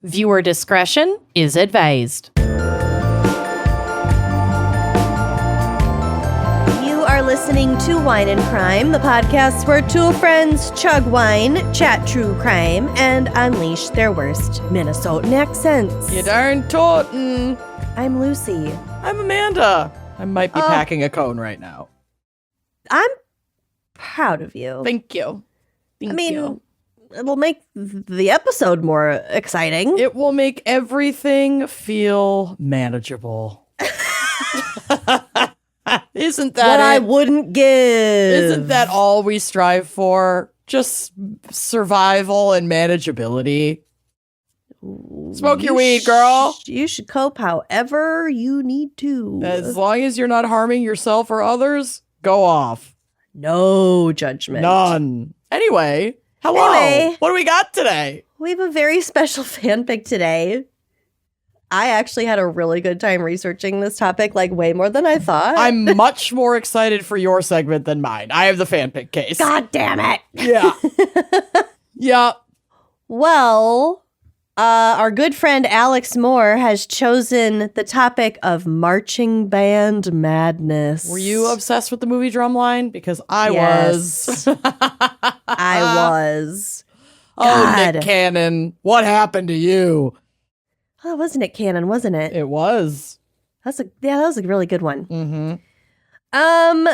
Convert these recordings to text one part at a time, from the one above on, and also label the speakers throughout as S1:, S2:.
S1: Viewer discretion is advised.
S2: You are listening to Wine and Crime, the podcast where two friends chug wine, chat true crime, and unleash their worst Minnesotan accents.
S3: You darn tootin'.
S2: I'm Lucy.
S3: I'm Amanda. I might be packing a cone right now.
S2: I'm proud of you.
S3: Thank you. Thank you.
S2: It'll make the episode more exciting.
S3: It will make everything feel manageable. Isn't that
S2: what
S3: it?
S2: I wouldn't give.
S3: Isn't that all we strive for? Just survival and manageability. Smoke your weed, girl.
S2: You should cope however you need to.
S3: As long as you're not harming yourself or others, go off.
S2: No judgment.
S3: None. Anyway, hello. What do we got today?
S2: We have a very special fanfic today. I actually had a really good time researching this topic, like way more than I thought.
S3: I'm much more excited for your segment than mine. I have the fanfic case.
S2: God damn it.
S3: Yeah. Yeah.
S2: Well, our good friend Alex Moore has chosen the topic of marching band madness.
S3: Were you obsessed with the movie Drumline? Because I was.
S2: I was.
S3: Oh,
S2: God.
S3: Nick Cannon. What happened to you?
S2: Oh, wasn't it canon, wasn't it?
S3: It was.
S2: That was a really good one.
S3: Mm-hmm.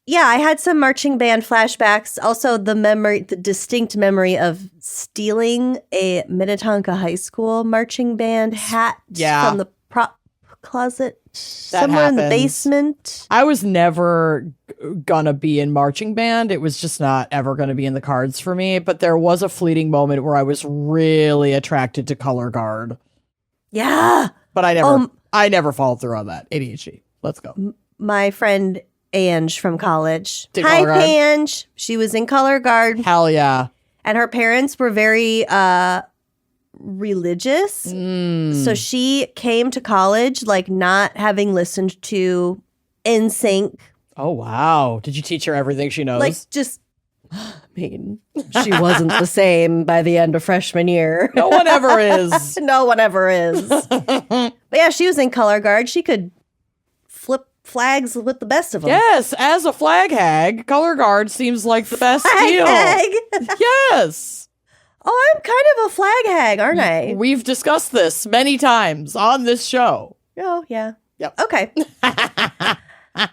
S2: Yeah, I had some marching band flashbacks. Also, the distinct memory of stealing a Minnetonka High School marching band hat from the prop closet somewhere in the basement.
S3: I was never gonna be in marching band. It was just not ever gonna be in the cards for me. But there was a fleeting moment where I was really attracted to color guard.
S2: Yeah,
S3: but I never followed through on that. ADHD. Let's go.
S2: My friend Ange from college.
S3: Did
S2: Hi,
S3: color guard?
S2: Ange. She was in color guard.
S3: Hell yeah.
S2: And her parents were very religious. So she came to college like not having listened to NSYNC.
S3: Oh, wow. Did you teach her everything she knows?
S2: Like just, I mean, she wasn't the same by the end of freshman year.
S3: No one ever is.
S2: No one ever is. But yeah, she was in color guard. She could flip flags with the best of them.
S3: Yes, as a flag hag, color guard seems like the best deal.
S2: Hag.
S3: Yes.
S2: Oh, I'm kind of a flag hag, aren't I?
S3: We've discussed this many times on this show.
S2: Oh, yeah.
S3: Yep.
S2: Okay.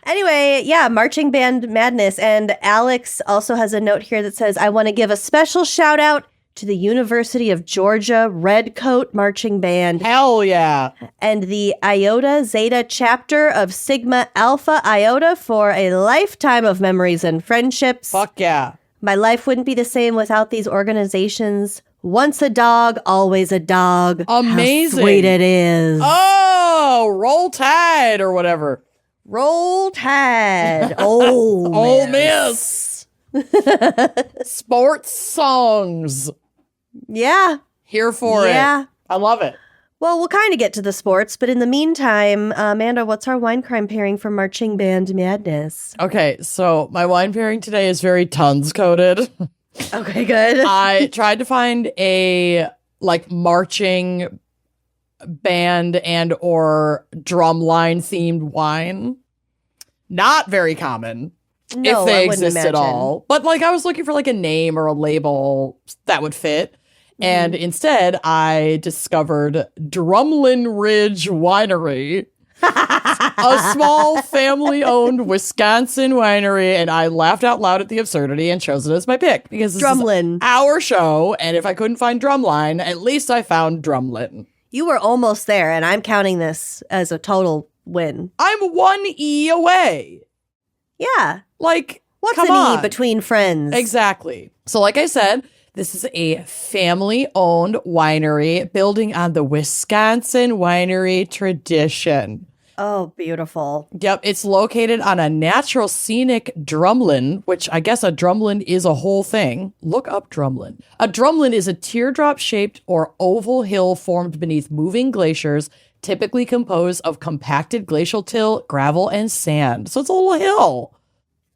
S2: Anyway, yeah, marching band madness. And Alex also has a note here that says, I want to give a special shout out to the University of Georgia Redcoat Marching Band.
S3: Hell yeah.
S2: And the Iota Zeta chapter of Sigma Alpha Iota for a lifetime of memories and friendships.
S3: Fuck yeah.
S2: My life wouldn't be the same without these organizations. Once a dog, always a dog.
S3: Amazing.
S2: How sweet it is.
S3: Oh, roll tide or whatever.
S2: Roll Tide. Ole
S3: Miss. Sports songs.
S2: Yeah.
S3: Here for it.
S2: Yeah.
S3: I love it.
S2: Well, we'll kind of get to the sports, but in the meantime, Amanda, what's our wine crime pairing for marching band madness?
S3: Okay, so my wine pairing today is very tons coded.
S2: Okay, good.
S3: I tried to find a marching band and or drumline themed wine. Not very common.
S2: No,
S3: if they
S2: I wouldn't
S3: exist at
S2: imagine.
S3: all. But I was looking for a name or a label that would fit. And instead I discovered Drumlin Ridge Winery. A small family-owned Wisconsin winery, and I laughed out loud at the absurdity and chose it as my pick because this
S2: Drumlin.
S3: is our show, and if I couldn't find Drumline, at least I found Drumlin.
S2: You were almost there, and I'm counting this as a total win.
S3: I'm 1 E away.
S2: Yeah. What's
S3: come
S2: an
S3: on.
S2: E between friends?
S3: Exactly. So like I said, this is a family-owned winery building on the Wisconsin winery tradition.
S2: Oh, beautiful.
S3: Yep, it's located on a natural scenic drumlin, which I guess a drumlin is a whole thing. Look up drumlin. A drumlin is a teardrop-shaped or oval hill formed beneath moving glaciers, typically composed of compacted glacial till, gravel, and sand. So it's a little hill.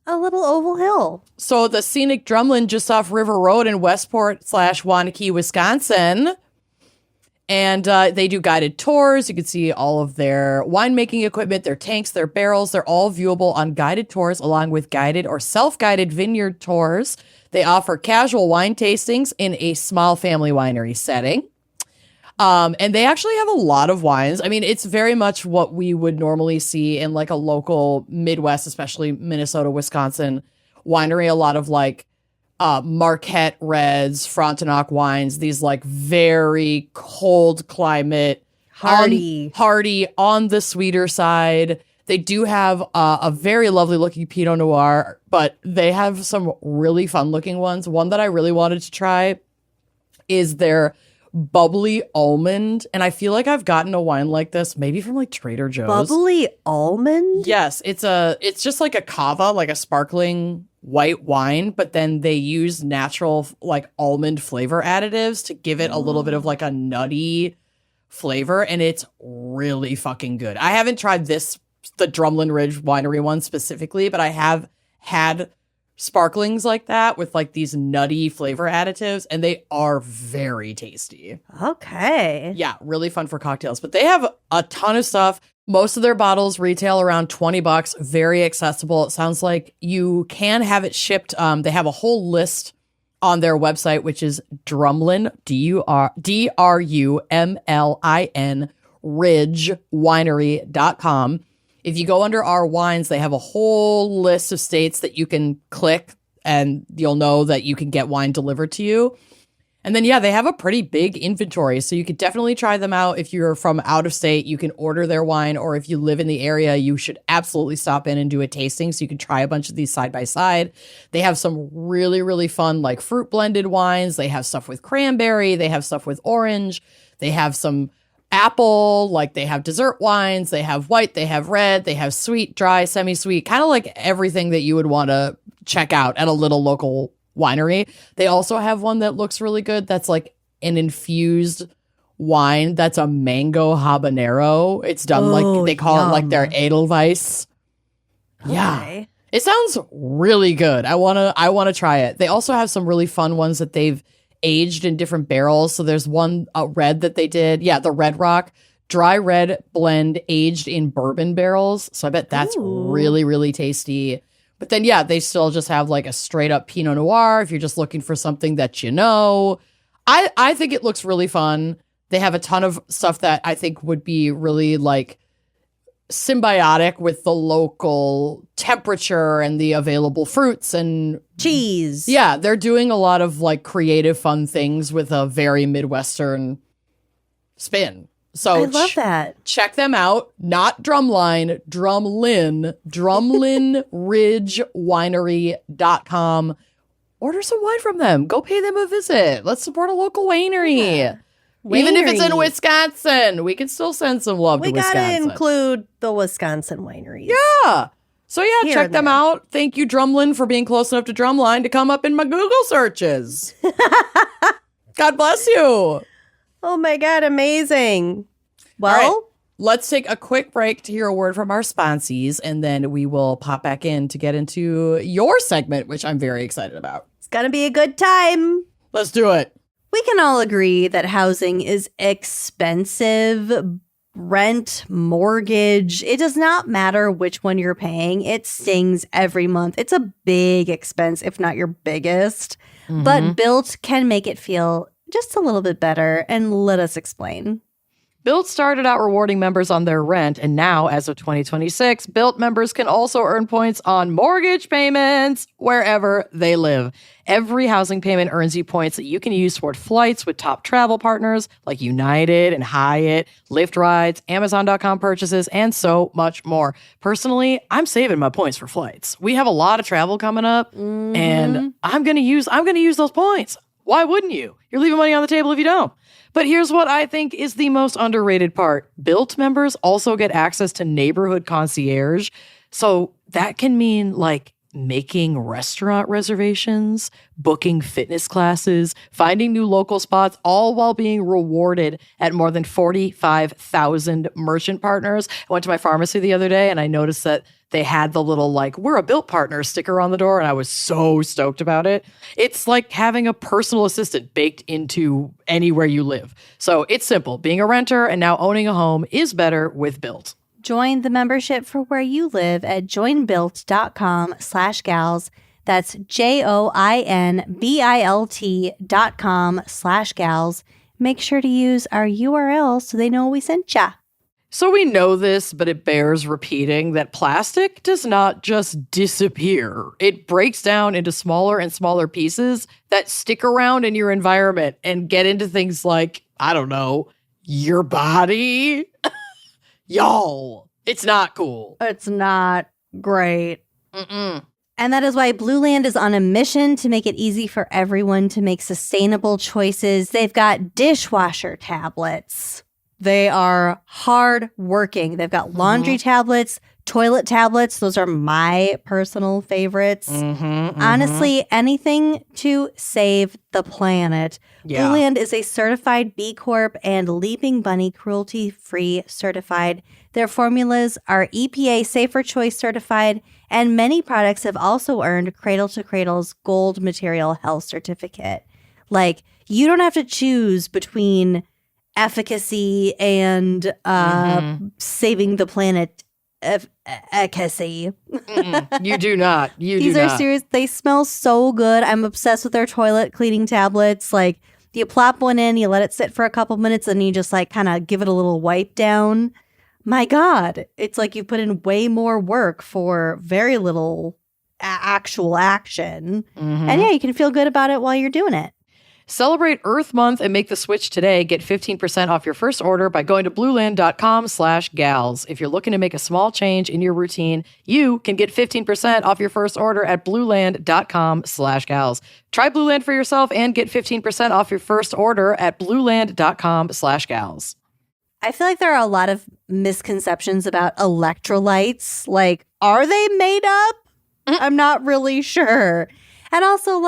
S2: A little oval hill.
S3: So the scenic drumlin just off River Road in Westport / Waunakee, Wisconsin. And they do guided tours. You can see all of their winemaking equipment, their tanks, their barrels. They're all viewable on guided tours along with guided or self-guided vineyard tours. They offer casual wine tastings in a small family winery setting. And they actually have a lot of wines. I mean, it's very much what we would normally see in like a local Midwest, especially Minnesota, Wisconsin winery. A lot of like Marquette Reds, Frontenac wines, these like very cold climate,
S2: hardy
S3: on the sweeter side. They do have a very lovely looking Pinot Noir, but they have some really fun looking ones. One that I really wanted to try is their bubbly almond. And I feel like I've gotten a wine like this, maybe from like Trader Joe's.
S2: Bubbly almond?
S3: Yes. It's just like a cava, like a sparkling white wine, but then they use natural like almond flavor additives to give it a little bit of like a nutty flavor, and it's really fucking good. I haven't tried the Drumlin Ridge Winery one specifically, but I have had sparklings like that with like these nutty flavor additives, and they are very tasty.
S2: Okay.
S3: Yeah, really fun for cocktails. But they have a ton of stuff. Most of their bottles retail around $20, very accessible. It sounds like you can have it shipped. They have a whole list on their website, which is Drumlin, DRUMLIN, ridgewinery.com. If you go under our wines, they have a whole list of states that you can click and you'll know that you can get wine delivered to you. And then, yeah, they have a pretty big inventory, so you could definitely try them out. If you're from out of state, you can order their wine, or if you live in the area, you should absolutely stop in and do a tasting so you can try a bunch of these side by side. They have some really, really fun, like fruit blended wines. They have stuff with cranberry. They have stuff with orange. They have some apple, like they have dessert wines. They have white. They have red. They have sweet, dry, semi-sweet, kind of like everything that you would want to check out at a little local winery. They also have one that looks really good that's like an infused wine that's a mango habanero. It's done like they call it like their Edelweiss.
S2: Okay.
S3: Yeah. It sounds really good. I want to try it. They also have some really fun ones that they've aged in different barrels. So there's one red that they did. Yeah, the Red Rock dry red blend aged in bourbon barrels. So I bet that's really, really tasty. But then, yeah, they still just have like a straight up Pinot Noir if you're just looking for something that you know. I think it looks really fun. They have a ton of stuff that I think would be really like symbiotic with the local temperature and the available fruits and
S2: cheese.
S3: Yeah, they're doing a lot of like creative, fun things with a very Midwestern spin. So
S2: I love that.
S3: Check them out. Not Drumline, Drumlin Ridgewinery.com. Order some wine from them. Go pay them a visit. Let's support a local winery.
S2: Yeah.
S3: Even if it's in Wisconsin, we can still send some love to Wisconsin.
S2: We gotta include the Wisconsin wineries.
S3: Yeah. So yeah, check them out. Thank you, Drumlin, for being close enough to Drumline to come up in my Google searches. God bless you.
S2: Oh my God, amazing. Well,
S3: right, let's take a quick break to hear a word from our sponsees, and then we will pop back in to get into your segment, which I'm very excited about.
S2: It's going to be a good time.
S3: Let's do it.
S2: We can all agree that housing is expensive. Rent, mortgage, it does not matter which one you're paying. It stings every month. It's a big expense, if not your biggest. Mm-hmm. But Built can make it feel just a little bit better, and let us explain.
S1: Built started out rewarding members on their rent, and now, as of 2026, Built members can also earn points on mortgage payments wherever they live. Every housing payment earns you points that you can use toward flights with top travel partners like United and Hyatt, Lyft rides, Amazon.com purchases, and so much more. Personally, I'm saving my points for flights. We have a lot of travel coming up, and I'm gonna use those points. Why wouldn't you? You're leaving money on the table if you don't. But here's what I think is the most underrated part. Built members also get access to neighborhood concierge. So that can mean like making restaurant reservations, booking fitness classes, finding new local spots, all while being rewarded at more than 45,000 merchant partners. I went to my pharmacy the other day and I noticed that they had the little we're a Built partner sticker on the door, and I was so stoked about it. It's like having a personal assistant baked into anywhere you live. So it's simple. Being a renter and now owning a home is better with Built.
S2: Join the membership for where you live at joinbuilt.com/gals. That's JOINBILT.com/gals. Make sure to use our URL so they know we sent ya.
S1: So we know this, but it bears repeating that plastic does not just disappear. It breaks down into smaller and smaller pieces that stick around in your environment and get into things like, I don't know, your body. Y'all, it's not cool.
S2: It's not great.
S1: Mm-mm.
S2: And that is why Blue Land is on a mission to make it easy for everyone to make sustainable choices. They've got dishwasher tablets. They are hard working. They've got laundry tablets, toilet tablets. Those are my personal favorites. Honestly, anything to save the planet.
S1: Yeah.
S2: Blue Land is a certified B Corp and Leaping Bunny cruelty-free certified. Their formulas are EPA Safer Choice certified, and many products have also earned Cradle to Cradle's Gold Material Health Certificate. Like, you don't have to choose between efficacy and saving the planet efficacy.
S1: You do not.
S2: These are serious. They smell so good. I'm obsessed with their toilet cleaning tablets. Like, you plop one in, you let it sit for a couple minutes, and you just kind of give it a little wipe down. My God, it's like you put in way more work for very little actual action. And yeah, you can feel good about it while you're doing it.
S1: Celebrate Earth Month and make the switch today. Get 15% off your first order by going to blueland.com/gals. If you're looking to make a small change in your routine, you can get 15% off your first order at blueland.com/gals. Try Blue Land for yourself and get 15% off your first order at blueland.com/gals.
S2: I feel like there are a lot of misconceptions about electrolytes. Like, are they made up? I'm not really sure. And also,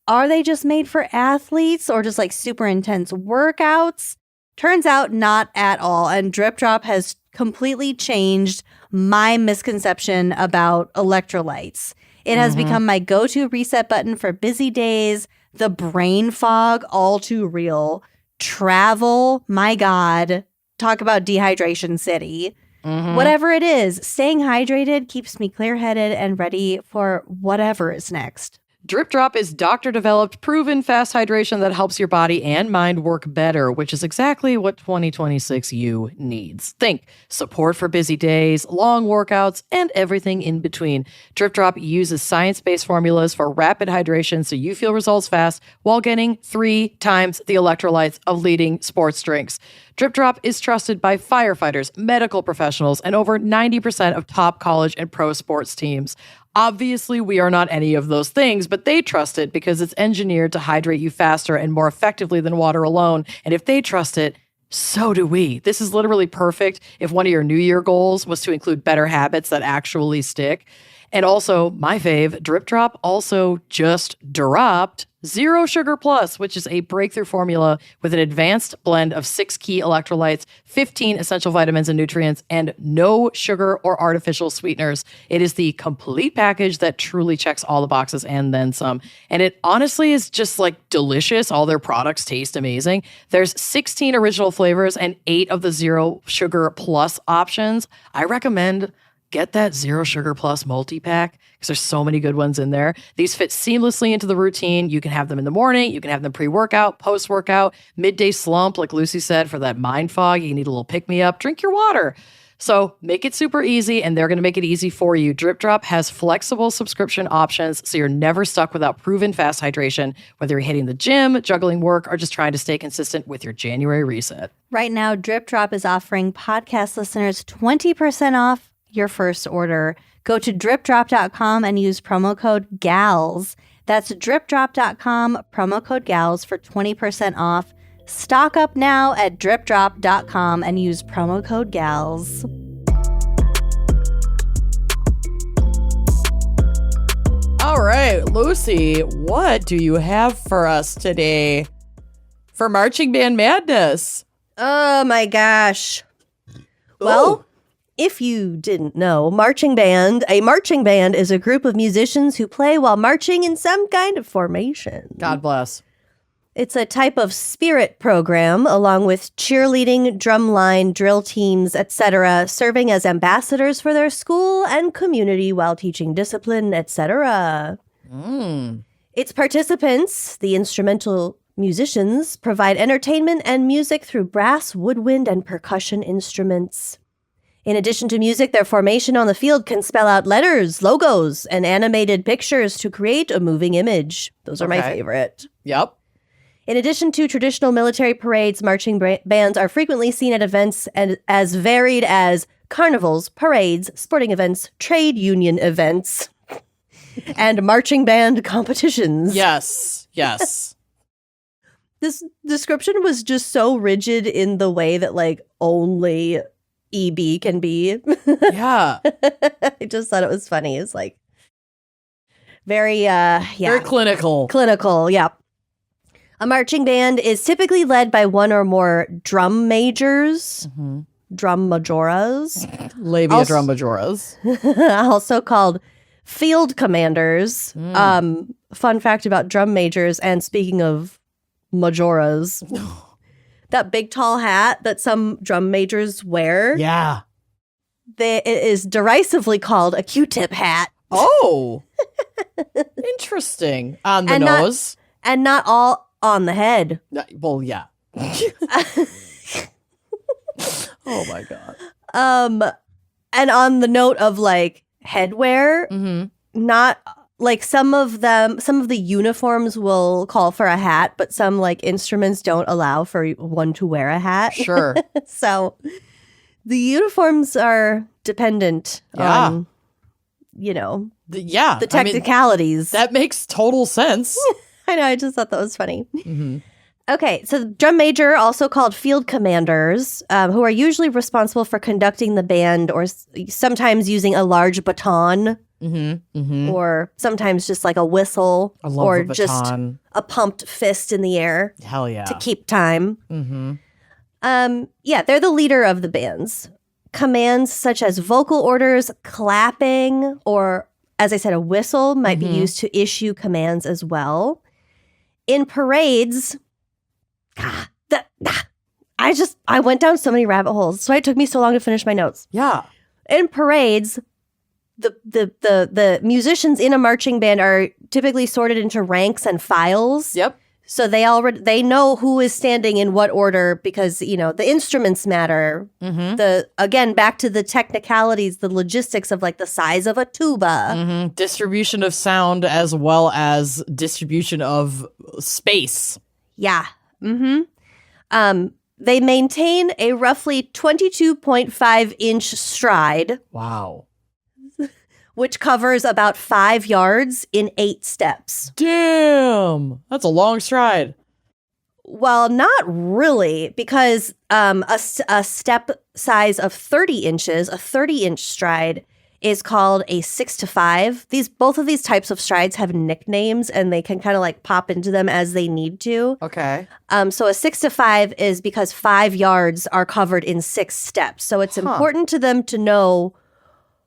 S2: are they just made for athletes or just super intense workouts? Turns out not at all. And Drip Drop has completely changed my misconception about electrolytes. It has become my go-to reset button for busy days, the brain fog, all too real, travel, my God, talk about dehydration city. Whatever it is, staying hydrated keeps me clear-headed and ready for whatever is next.
S1: Drip Drop is doctor-developed, proven fast hydration that helps your body and mind work better, which is exactly what 2026 you needs. Think support for busy days, long workouts, and everything in between. Drip Drop uses science-based formulas for rapid hydration so you feel results fast while getting 3 times the electrolytes of leading sports drinks. Drip Drop is trusted by firefighters, medical professionals, and over 90% of top college and pro sports teams. Obviously, we are not any of those things, but they trust it because it's engineered to hydrate you faster and more effectively than water alone. And if they trust it, so do we. This is literally perfect if one of your New Year goals was to include better habits that actually stick. And also, my fave, Drip Drop also just dropped Zero Sugar Plus, which is a breakthrough formula with an advanced blend of 6 key electrolytes, 15 essential vitamins and nutrients, and no sugar or artificial sweeteners. It is the complete package that truly checks all the boxes and then some. And it honestly is just delicious. All their products taste amazing. There's 16 original flavors and 8 of the Zero Sugar Plus options. I recommend get that Zero Sugar Plus multi-pack because there's so many good ones in there. These fit seamlessly into the routine. You can have them in the morning. You can have them pre-workout, post-workout, midday slump, like Lucy said, for that mind fog. You need a little pick-me-up. Drink your water. So make it super easy, and they're going to make it easy for you. Drip Drop has flexible subscription options, so you're never stuck without proven fast hydration, whether you're hitting the gym, juggling work, or just trying to stay consistent with your January reset.
S2: Right now, Drip Drop is offering podcast listeners 20% off your first order. Go to dripdrop.com and use promo code GALS. That's dripdrop.com, promo code GALS for 20% off. Stock up now at dripdrop.com and use promo code GALS.
S3: All right, Lucy, what do you have for us today for Marching Band Madness?
S2: Oh my gosh. Well, if you didn't know, a marching band is a group of musicians who play while marching in some kind of formation.
S3: God bless.
S2: It's a type of spirit program, along with cheerleading, drumline, drill teams, etc., serving as ambassadors for their school and community while teaching discipline, etc. Its participants, the instrumental musicians, provide entertainment and music through brass, woodwind, and percussion instruments. In addition to music, their formation on the field can spell out letters, logos, and animated pictures to create a moving image. Those are my favorite.
S3: Yep.
S2: In addition to traditional military parades, marching bands are frequently seen at events as varied as carnivals, parades, sporting events, trade union events, and marching band competitions.
S3: Yes.
S2: This description was just so rigid in the way that, like, only EB can be.
S3: Yeah.
S2: I just thought it was funny. It's like very
S3: clinical.
S2: Clinical, yeah. A marching band is typically led by one or more drum majors, drum majoras.
S3: Labia drum majoras.
S2: Also called field commanders. Fun fact about drum majors, and speaking of majoras, that big tall hat that some drum majors wear.
S3: Yeah.
S2: It is derisively called a Q-tip hat.
S3: Oh. Interesting. On the nose.
S2: And not all on the head.
S3: Well, yeah. Oh my God.
S2: And on the note of, like, headwear, not like some of the uniforms will call for a hat, but some, like, instruments don't allow for one to wear a hat.
S3: Sure.
S2: So the uniforms are dependent on, the technicalities.
S3: That makes total sense.
S2: I know. I just thought that was funny. Okay, so the drum major, also called field commanders, who are usually responsible for conducting the band, or sometimes using a large baton, or sometimes just like a whistle, or just a pumped fist in the air.
S3: Hell yeah.
S2: To keep time. They're the leader of the bands. Commands such as vocal orders, clapping, or, as I said, a whistle might be used to issue commands as well. In parades, I went down so many rabbit holes. That's why it took me so long to finish my notes.
S3: Yeah.
S2: In parades, the musicians in a marching band are typically sorted into ranks and files.
S3: Yep.
S2: So they know who is standing in what order, because, the instruments matter. Again, back to the technicalities, the logistics of, like, the size of a tuba.
S3: Distribution of sound as well as distribution of space.
S2: Yeah. They maintain a roughly 22.5-inch stride.
S3: Wow.
S2: Which covers about 5 yards in 8 steps.
S3: Damn. That's a long stride.
S2: Well, not really, because a step size of 30 inches, a 30-inch stride, is called a 6-to-5. Both of these types of strides have nicknames, and they can kind of, like, pop into them as they need to.
S3: Okay.
S2: So a 6-to-5 is because 5 yards are covered in 6 steps. So it's important to them to know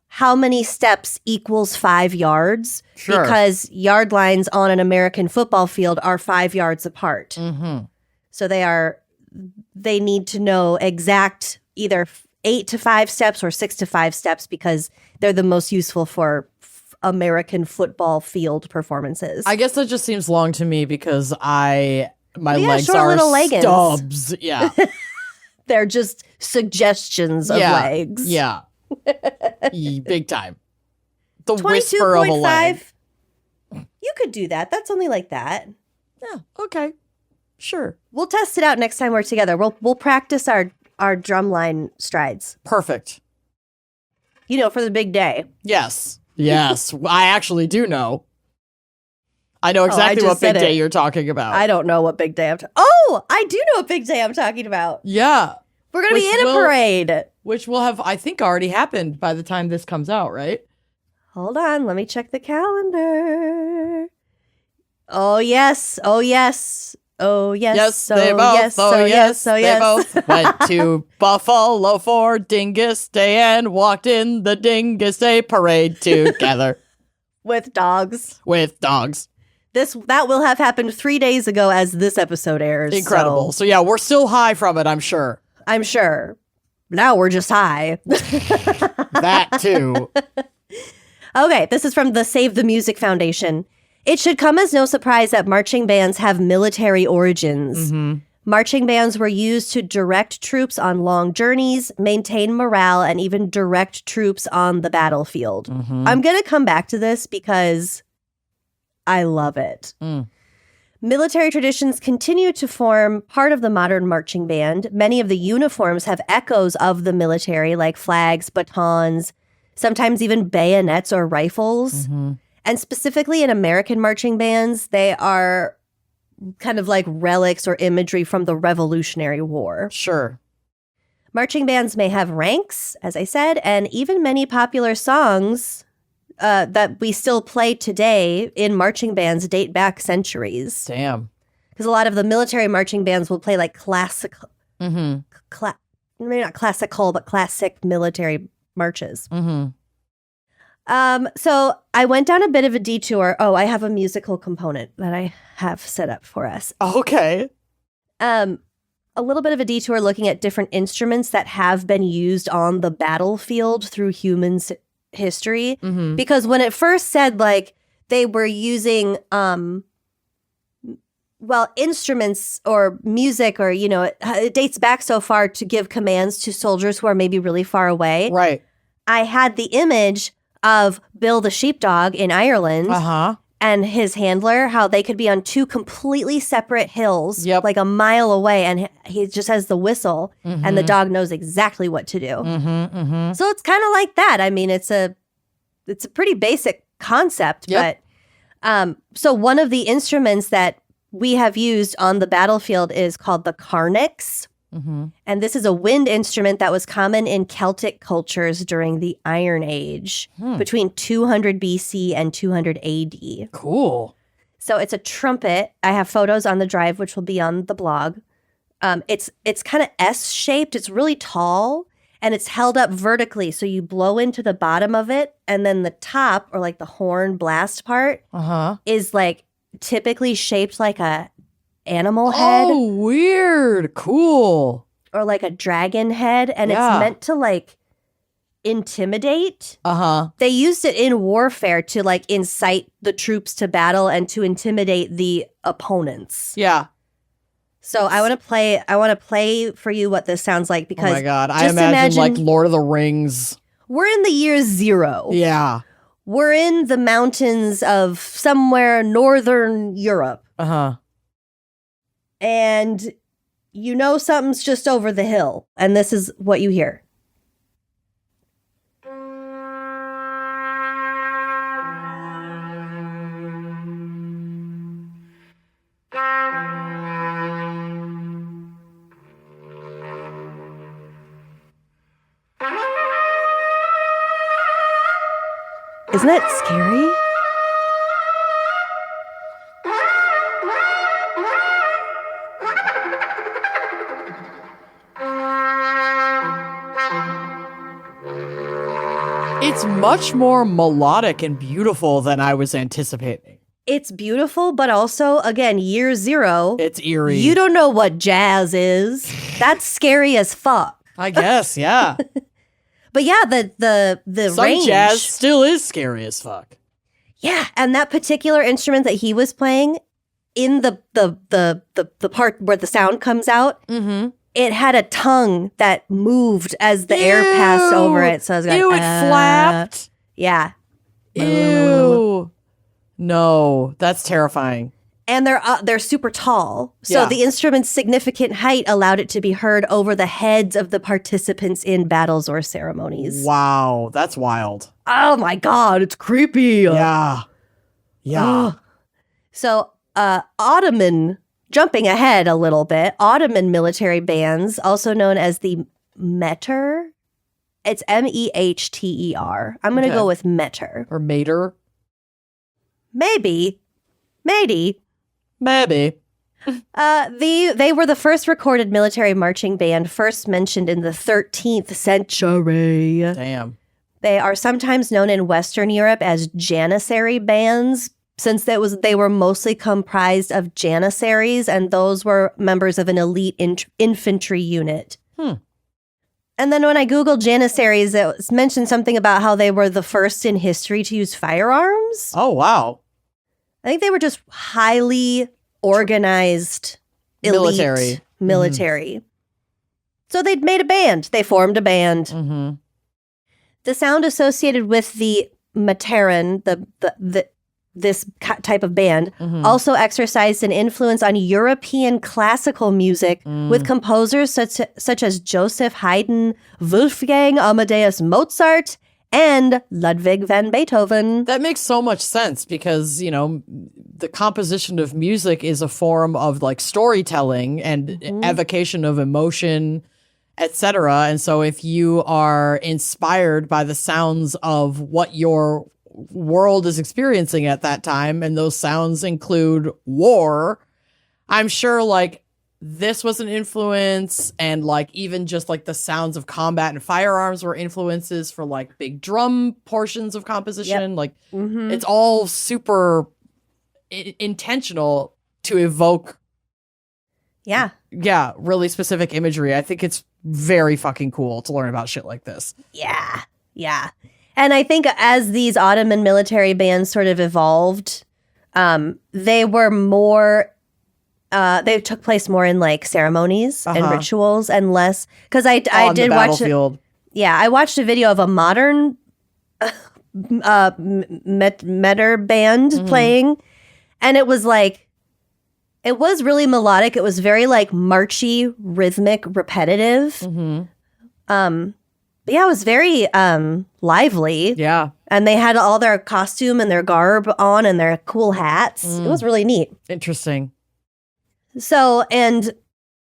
S2: how many steps equals 5 yards, because yard lines on an American football field are 5 yards apart. So they need to know exact either 8 to 5 steps or 6 to 5 steps, because they're the most useful for American football field performances.
S3: I guess that just seems long to me because my legs
S2: short
S3: are
S2: little leggings.
S3: stubs. Yeah.
S2: They're just suggestions of legs.
S3: Yeah. Big time. The whisper of a leg.
S2: You could do that. That's only like that.
S3: Yeah. Okay. Sure.
S2: We'll test it out next time we're together. We'll practice our drumline strides.
S3: Perfect.
S2: For the big day.
S3: Yes. I actually do know. I know exactly what big day you're talking about.
S2: I don't know what big day I'm talking about. Oh, I do know what big day I'm talking about.
S3: Yeah.
S2: We're going to be in a parade.
S3: Which will have, I think, already happened by the time this comes out, right?
S2: Hold on, let me check the calendar. Oh, yes. Oh, yes. Oh, yes.
S3: Yes,
S2: oh,
S3: they both.
S2: yes.
S3: Oh, yes,
S2: oh,
S3: they
S2: yes.
S3: both went to Buffalo for Dingus Day and walked in the Dingus Day parade together.
S2: With dogs.
S3: With dogs.
S2: That will have happened 3 days ago as this episode airs.
S3: Incredible. So yeah, we're still high from it, I'm sure.
S2: I'm sure. Now we're just high.
S3: That too.
S2: Okay, this is from the Save the Music Foundation. It should come as no surprise that marching bands have military origins.
S3: Mm-hmm.
S2: Marching bands were used to direct troops on long journeys, maintain morale, and even direct troops on the battlefield.
S3: Mm-hmm.
S2: I'm going to come back to this because I love it.
S3: Mm.
S2: Military traditions continue to form part of the modern marching band. Many of the uniforms have echoes of the military, like flags, batons, sometimes even bayonets or rifles.
S3: Mm-hmm.
S2: And specifically in American marching bands, they are kind of like relics or imagery from the Revolutionary War.
S3: Sure.
S2: Marching bands may have ranks, as I said, and even many popular songs that we still play today in marching bands date back centuries.
S3: Damn.
S2: Because a lot of the military marching bands will play like classical,
S3: Mm-hmm.
S2: maybe not classical, but classic military marches.
S3: Mm-hmm.
S2: So I went down a bit of a detour. Oh, I have a musical component that I have set up for us.
S3: Okay.
S2: A little bit of a detour looking at different instruments that have been used on the battlefield through humans' history.
S3: Mm-hmm.
S2: Because when it first said like they were using instruments or music or, it dates back so far to give commands to soldiers who are maybe really far away.
S3: Right.
S2: I had the image of Bill the sheepdog in Ireland and his handler, how they could be on two completely separate hills, like a mile away, and he just has the whistle, and the dog knows exactly what to do.
S3: Mm-hmm. Mm-hmm.
S2: So it's kind of like that. I mean, it's a pretty basic concept, but so one of the instruments that we have used on the battlefield is called the carnix.
S3: Mm-hmm.
S2: And this is a wind instrument that was common in Celtic cultures during the Iron Age, between 200 BC and 200 AD.
S3: Cool.
S2: So it's a trumpet. I have photos on the drive, which will be on the blog. It's kind of S-shaped. It's really tall, and it's held up vertically. So you blow into the bottom of it, and then the top, or like the horn blast part, is like typically shaped like a animal head.
S3: Oh, weird. Cool.
S2: Or like a dragon head, and it's meant to like intimidate. They used it in warfare to like incite the troops to battle and to intimidate the opponents.
S3: Yeah.
S2: So I want to play for you what this sounds like, because
S3: oh my God, I imagine like Lord of the Rings.
S2: We're in the year 0.
S3: Yeah.
S2: We're in the mountains of somewhere northern Europe. And something's just over the hill. And this is what you hear. Isn't that scary?
S3: It's much more melodic and beautiful than I was anticipating.
S2: It's beautiful, but also, again, year 0.
S3: It's eerie.
S2: You don't know what jazz is. That's scary as fuck.
S3: I guess, yeah.
S2: But yeah, the
S3: Some
S2: range.
S3: jazz still is scary as fuck.
S2: Yeah, and that particular instrument that he was playing in the part where the sound comes out, it had a tongue that moved as the air passed over it. So I was like,
S3: ew, it flapped.
S2: Yeah.
S3: Ew. No, that's terrifying.
S2: And they're super tall. So the instrument's significant height allowed it to be heard over the heads of the participants in battles or ceremonies.
S3: Wow, that's wild.
S2: Oh my God, it's creepy.
S3: Yeah. Yeah.
S2: So Ottoman, jumping ahead a little bit, Ottoman military bands, also known as the Meter, It's Mehter. I'm going to go with Meter.
S3: Or Mater.
S2: Maybe.
S3: Maybe.
S2: They were the first recorded military marching band, first mentioned in the 13th century.
S3: Damn.
S2: They are sometimes known in Western Europe as Janissary bands, since they were mostly comprised of Janissaries, and those were members of an elite infantry unit. And then when I Googled Janissaries, it mentioned something about how they were the first in history to use firearms.
S3: Oh, wow.
S2: I think they were just highly organized elite military. So they'd made a band. They formed a band.
S3: Mm-hmm.
S2: The sound associated with the Materan, this type of band, also exercised an influence on European classical music with composers such as Joseph Haydn, Wolfgang Amadeus Mozart, and Ludwig van Beethoven.
S3: That makes so much sense because, the composition of music is a form of like storytelling and evocation of emotion, etc. And so if you are inspired by the sounds of what your world is experiencing at that time, and those sounds include war, I'm sure like this was an influence, and like even just like the sounds of combat and firearms were influences for like big drum portions of composition. Like it's all super intentional to evoke really specific imagery. I think it's very fucking cool to learn about shit like this.
S2: Yeah. And I think as these Ottoman military bands sort of evolved, they were more, they took place more in like ceremonies and rituals and less, because I did watch I watched a video of a modern Meter band playing, and it was like, it was really melodic. It was very like marchy, rhythmic, repetitive. But yeah, it was very lively.
S3: Yeah.
S2: And they had all their costume and their garb on and their cool hats. It was really neat.
S3: Interesting.
S2: So, and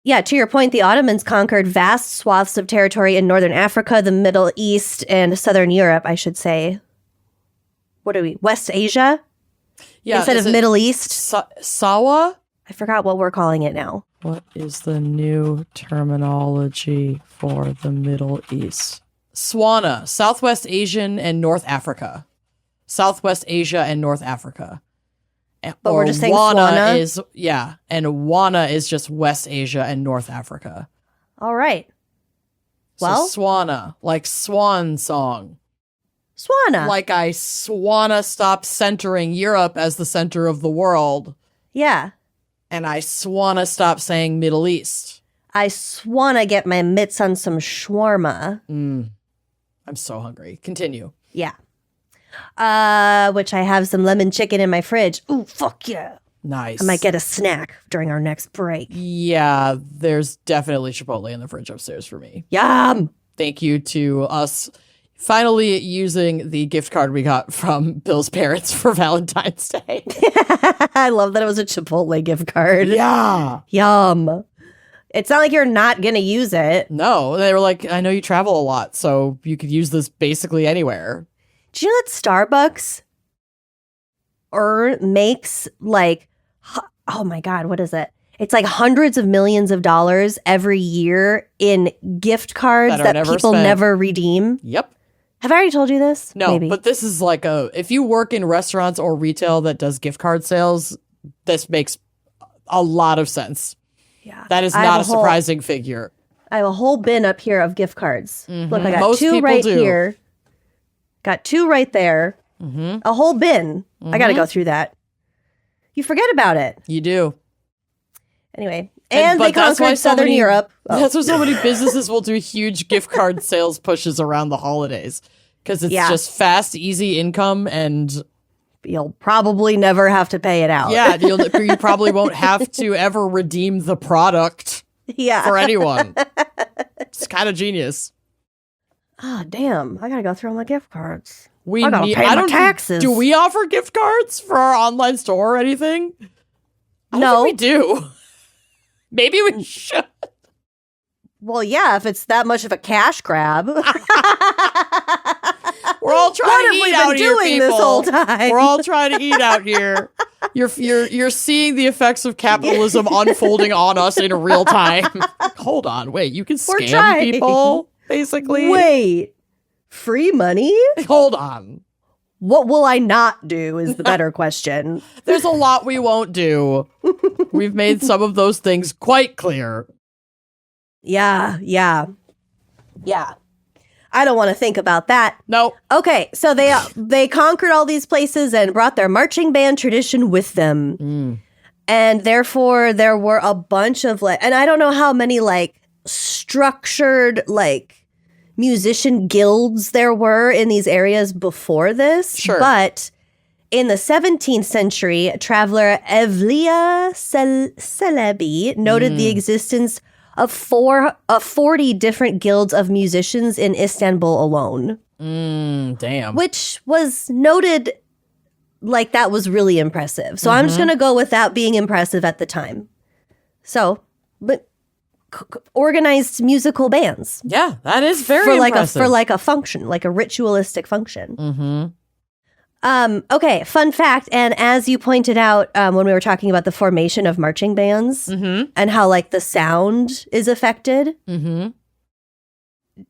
S2: yeah, to your point, the Ottomans conquered vast swaths of territory in northern Africa, the Middle East, and southern Europe, I should say. What are we? West Asia?
S3: Yeah.
S2: Instead of Middle East?
S3: Sawa?
S2: I forgot what we're calling it now.
S3: What is the new terminology for the Middle East? Swana, Southwest Asian and North Africa. Southwest Asia and North Africa.
S2: But we're just saying Swana?
S3: And Wana is just West Asia and North Africa.
S2: All right. Well,
S3: so Swana, like swan song.
S2: Swana.
S3: Like I swanna stop centering Europe as the center of the world.
S2: Yeah.
S3: And I swanna stop saying Middle East.
S2: I swanna get my mitts on some shawarma.
S3: I'm so hungry. Continue.
S2: Yeah. Which I have some lemon chicken in my fridge. Ooh, fuck yeah.
S3: Nice.
S2: I might get a snack during our next break.
S3: Yeah, there's definitely Chipotle in the fridge upstairs for me.
S2: Yum!
S3: Thank you to us finally using the gift card we got from Bill's parents for Valentine's Day.
S2: I love that it was a Chipotle gift card.
S3: Yeah.
S2: Yum. It's not like you're not going to use it.
S3: No, they were like, I know you travel a lot, so you could use this basically anywhere.
S2: Did you know that Starbucks makes like, oh my God, what is it? It's like hundreds of millions of dollars every year in gift cards that people never redeem.
S3: Yep.
S2: Have I already told you this?
S3: No,
S2: Maybe.
S3: But this is like if you work in restaurants or retail that does gift card sales, this makes a lot of sense.
S2: Yeah.
S3: That is not a surprising figure.
S2: I have a whole bin up here of gift cards. Look, I got
S3: Most
S2: two
S3: people
S2: right
S3: do.
S2: here. Got two right there. A whole bin. I got to go through that. You forget about it.
S3: You do.
S2: Anyway, and they conquered Southern Europe.
S3: That's why so many businesses will do huge gift card sales pushes around the holidays. Because it's just fast, easy income, and
S2: you'll probably never have to pay it out.
S3: Yeah, you probably won't have to ever redeem the product for anyone. It's kind of genius.
S2: Oh, damn. I got to go through all my gift cards.
S3: I
S2: got to pay my taxes.
S3: Do we offer gift cards for our online store or anything? I don't think we do. Maybe we should.
S2: Well, yeah, if it's that much of a cash grab.
S3: We're all trying to eat out here, people.
S2: This whole time?
S3: We're all trying to eat out here. You're seeing the effects of capitalism unfolding on us in real time. Hold on, wait, you can scam people, basically?
S2: Wait, free money?
S3: Hold on.
S2: What will I not do is the better question.
S3: There's a lot we won't do. We've made some of those things quite clear.
S2: Yeah. I don't want to think about that.
S3: No.
S2: Okay, so they conquered all these places and brought their marching band tradition with them. And therefore, there were a bunch of and I don't know how many structured musician guilds there were in these areas before this.
S3: Sure.
S2: But in the 17th century, traveler Evliya Celebi noted the existence of 40 different guilds of musicians in Istanbul alone.
S3: Damn.
S2: Which was noted that was really impressive. So I'm just going to go with that being impressive at the time. So, but organized musical bands.
S3: Yeah, that is very impressive.
S2: For a function, like a ritualistic function. Okay, fun fact, and as you pointed out when we were talking about the formation of marching bands and how the sound is affected,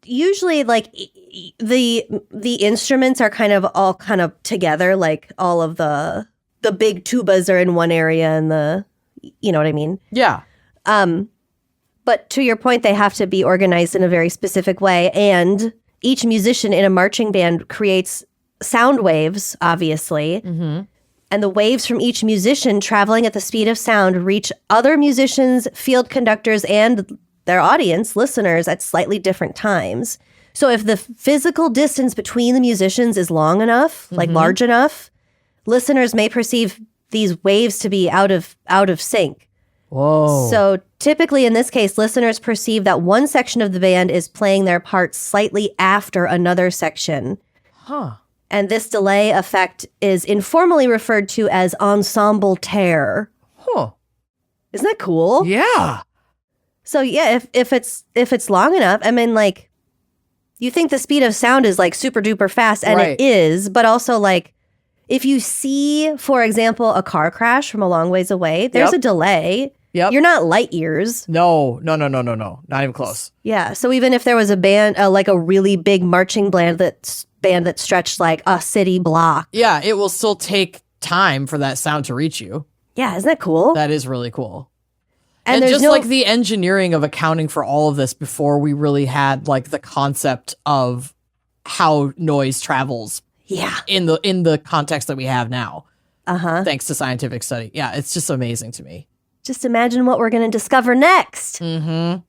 S2: usually the instruments are all together, all of the big tubas are in one area and you know what I mean?
S3: Yeah.
S2: But to your point, they have to be organized in a very specific way, and each musician in a marching band creates sound waves, obviously. And the waves from each musician traveling at the speed of sound reach other musicians, field conductors, and their audience, listeners, at slightly different times. So if the physical distance between the musicians is long enough, large enough, listeners may perceive these waves to be out of sync.
S3: Whoa.
S2: So typically in this case, listeners perceive that one section of the band is playing their part slightly after another section. And this delay effect is informally referred to as ensemble tear. Isn't that cool?
S3: Yeah.
S2: So yeah, if it's long enough, I mean, you think the speed of sound is super duper fast, and it is, but also if you see, for example, a car crash from a long ways away, there's a delay. You're not light years.
S3: No. Not even close.
S2: Yeah. So even if there was a band, a really big marching band that stretched a city block.
S3: Yeah, it will still take time for that sound to reach you.
S2: Yeah, isn't that cool?
S3: That is really cool.
S2: And
S3: just the engineering of accounting for all of this before we really had the concept of how noise travels.
S2: Yeah.
S3: In the context that we have now. Thanks to scientific study. Yeah, it's just amazing to me.
S2: Just imagine what we're going to discover next. Okay,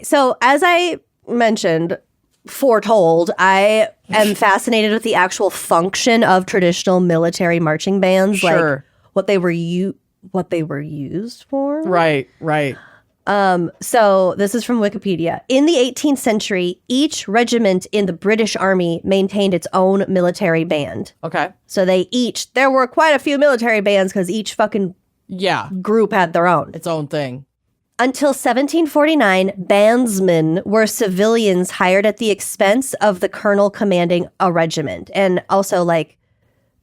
S2: so as I mentioned, foretold, I am fascinated with the actual function of traditional military marching bands,
S3: Sure.
S2: what they were used for.
S3: Right.
S2: So this is from Wikipedia. In the 18th century, each regiment in the British Army maintained its own military band.
S3: Okay.
S2: So there were quite a few military bands because each fucking group had their own.
S3: Its own thing.
S2: Until 1749, bandsmen were civilians hired at the expense of the colonel commanding a regiment. And also,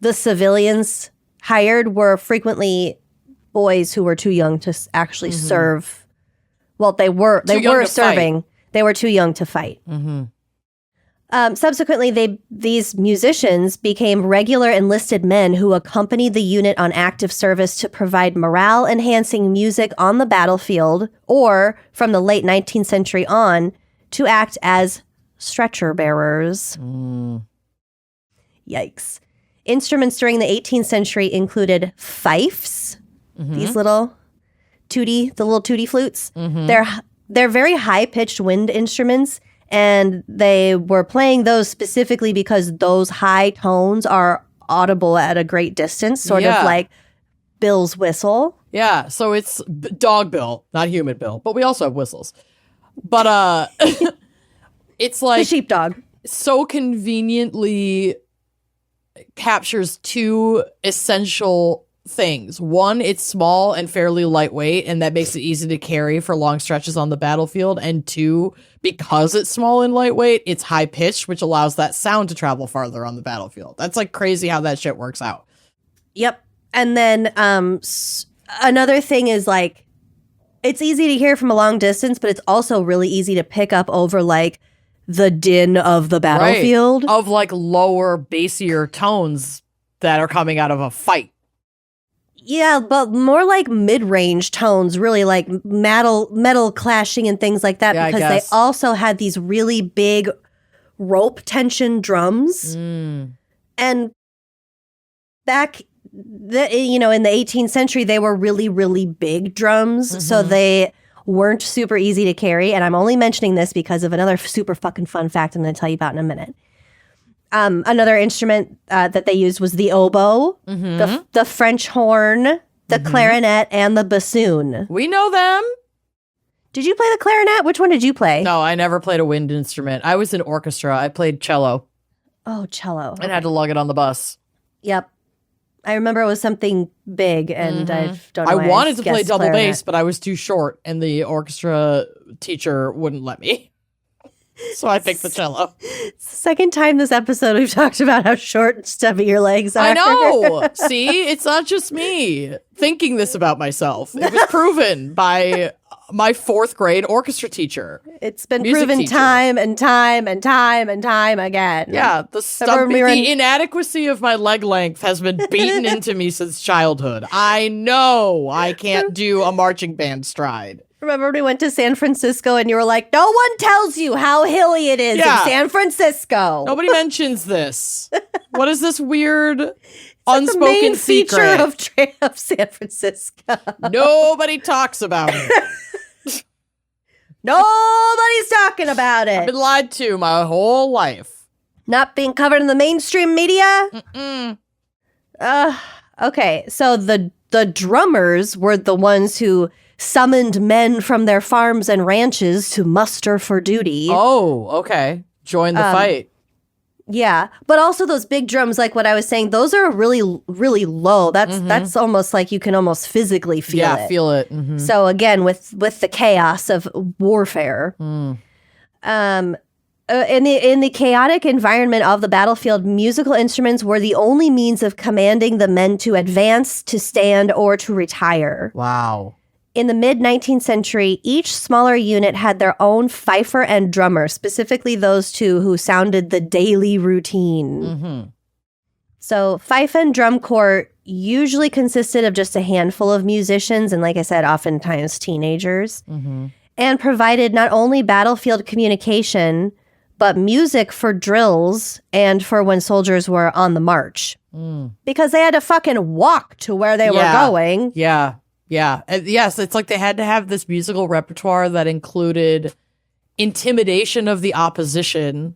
S2: the civilians hired were frequently boys who were too young to actually serve. Well, they were serving. They were too young to fight. Subsequently, these musicians became regular enlisted men who accompanied the unit on active service to provide morale-enhancing music on the battlefield, or from the late 19th century on, to act as stretcher bearers. Yikes. Instruments during the 18th century included fifes, these little tutti flutes. They're very high-pitched wind instruments, and they were playing those specifically because those high tones are audible at a great distance, sort of like Bill's whistle.
S3: Yeah, so it's dog bill, not human bill, but we also have whistles. But it's
S2: The sheepdog.
S3: so conveniently captures two essential things. One, it's small and fairly lightweight, and that makes it easy to carry for long stretches on the battlefield. And two, because it's small and lightweight, it's high pitched, which allows that sound to travel farther on the battlefield. That's like crazy how that shit works out.
S2: Yep. And then another thing is like, it's easy to hear from a long distance, but it's also really easy to pick up over like the din of the battlefield.
S3: Right. Of like lower, bassier tones that are coming out of a fight.
S2: Yeah, but more like mid-range tones, really like metal clashing and things like that, because they also had these really big rope tension drums. And back in the 18th century, they were really, really big drums. So they weren't super easy to carry. And I'm only mentioning this because of another super fucking fun fact I'm going to tell you about in a minute. Another instrument that they used was the oboe, the French horn, the clarinet, and the bassoon.
S3: We know them.
S2: Did you play the clarinet? Which one did you play?
S3: No, I never played a wind instrument. I was in orchestra. I played cello.
S2: Oh, cello.
S3: And had to lug it on the bus.
S2: Yep. I remember it was something big, and I don't know.
S3: I wanted to play double bass, but I was too short, and the orchestra teacher wouldn't let me. So I picked the cello.
S2: It's the second time this episode we've talked about how short and stubby your legs are.
S3: I know. See, it's not just me thinking this about myself. It was proven by my 4th grade orchestra teacher.
S2: It's been proven time and time and time and time again.
S3: Yeah, the inadequacy of my leg length has been beaten into me since childhood. I know I can't do a marching band stride.
S2: Remember when we went to San Francisco and you were like, no one tells you how hilly it is in San Francisco.
S3: Nobody mentions this. What is this weird unspoken
S2: the main
S3: secret
S2: feature of San Francisco?
S3: Nobody talks about it.
S2: Nobody's talking about it.
S3: I've been lied to my whole life.
S2: Not being covered in the mainstream media? Okay, so the drummers were the ones who summoned men from their farms and ranches to muster for duty.
S3: Oh, okay. Join the fight.
S2: Yeah, but also those big drums, like what I was saying, those are really, really low. That's almost like you can almost physically feel it.
S3: Yeah, feel it.
S2: So again, with the chaos of warfare, in the chaotic environment of the battlefield, musical instruments were the only means of commanding the men to advance, to stand, or to retire.
S3: Wow.
S2: In the mid-19th century, each smaller unit had their own fifer and drummer, specifically those two who sounded the daily routine. So fife and drum corps usually consisted of just a handful of musicians, and like I said, oftentimes teenagers, and provided not only battlefield communication, but music for drills and for when soldiers were on the march. Because they had to fucking walk to where they were going.
S3: Yeah. Yeah. Yes, it's like they had to have this musical repertoire that included intimidation of the opposition,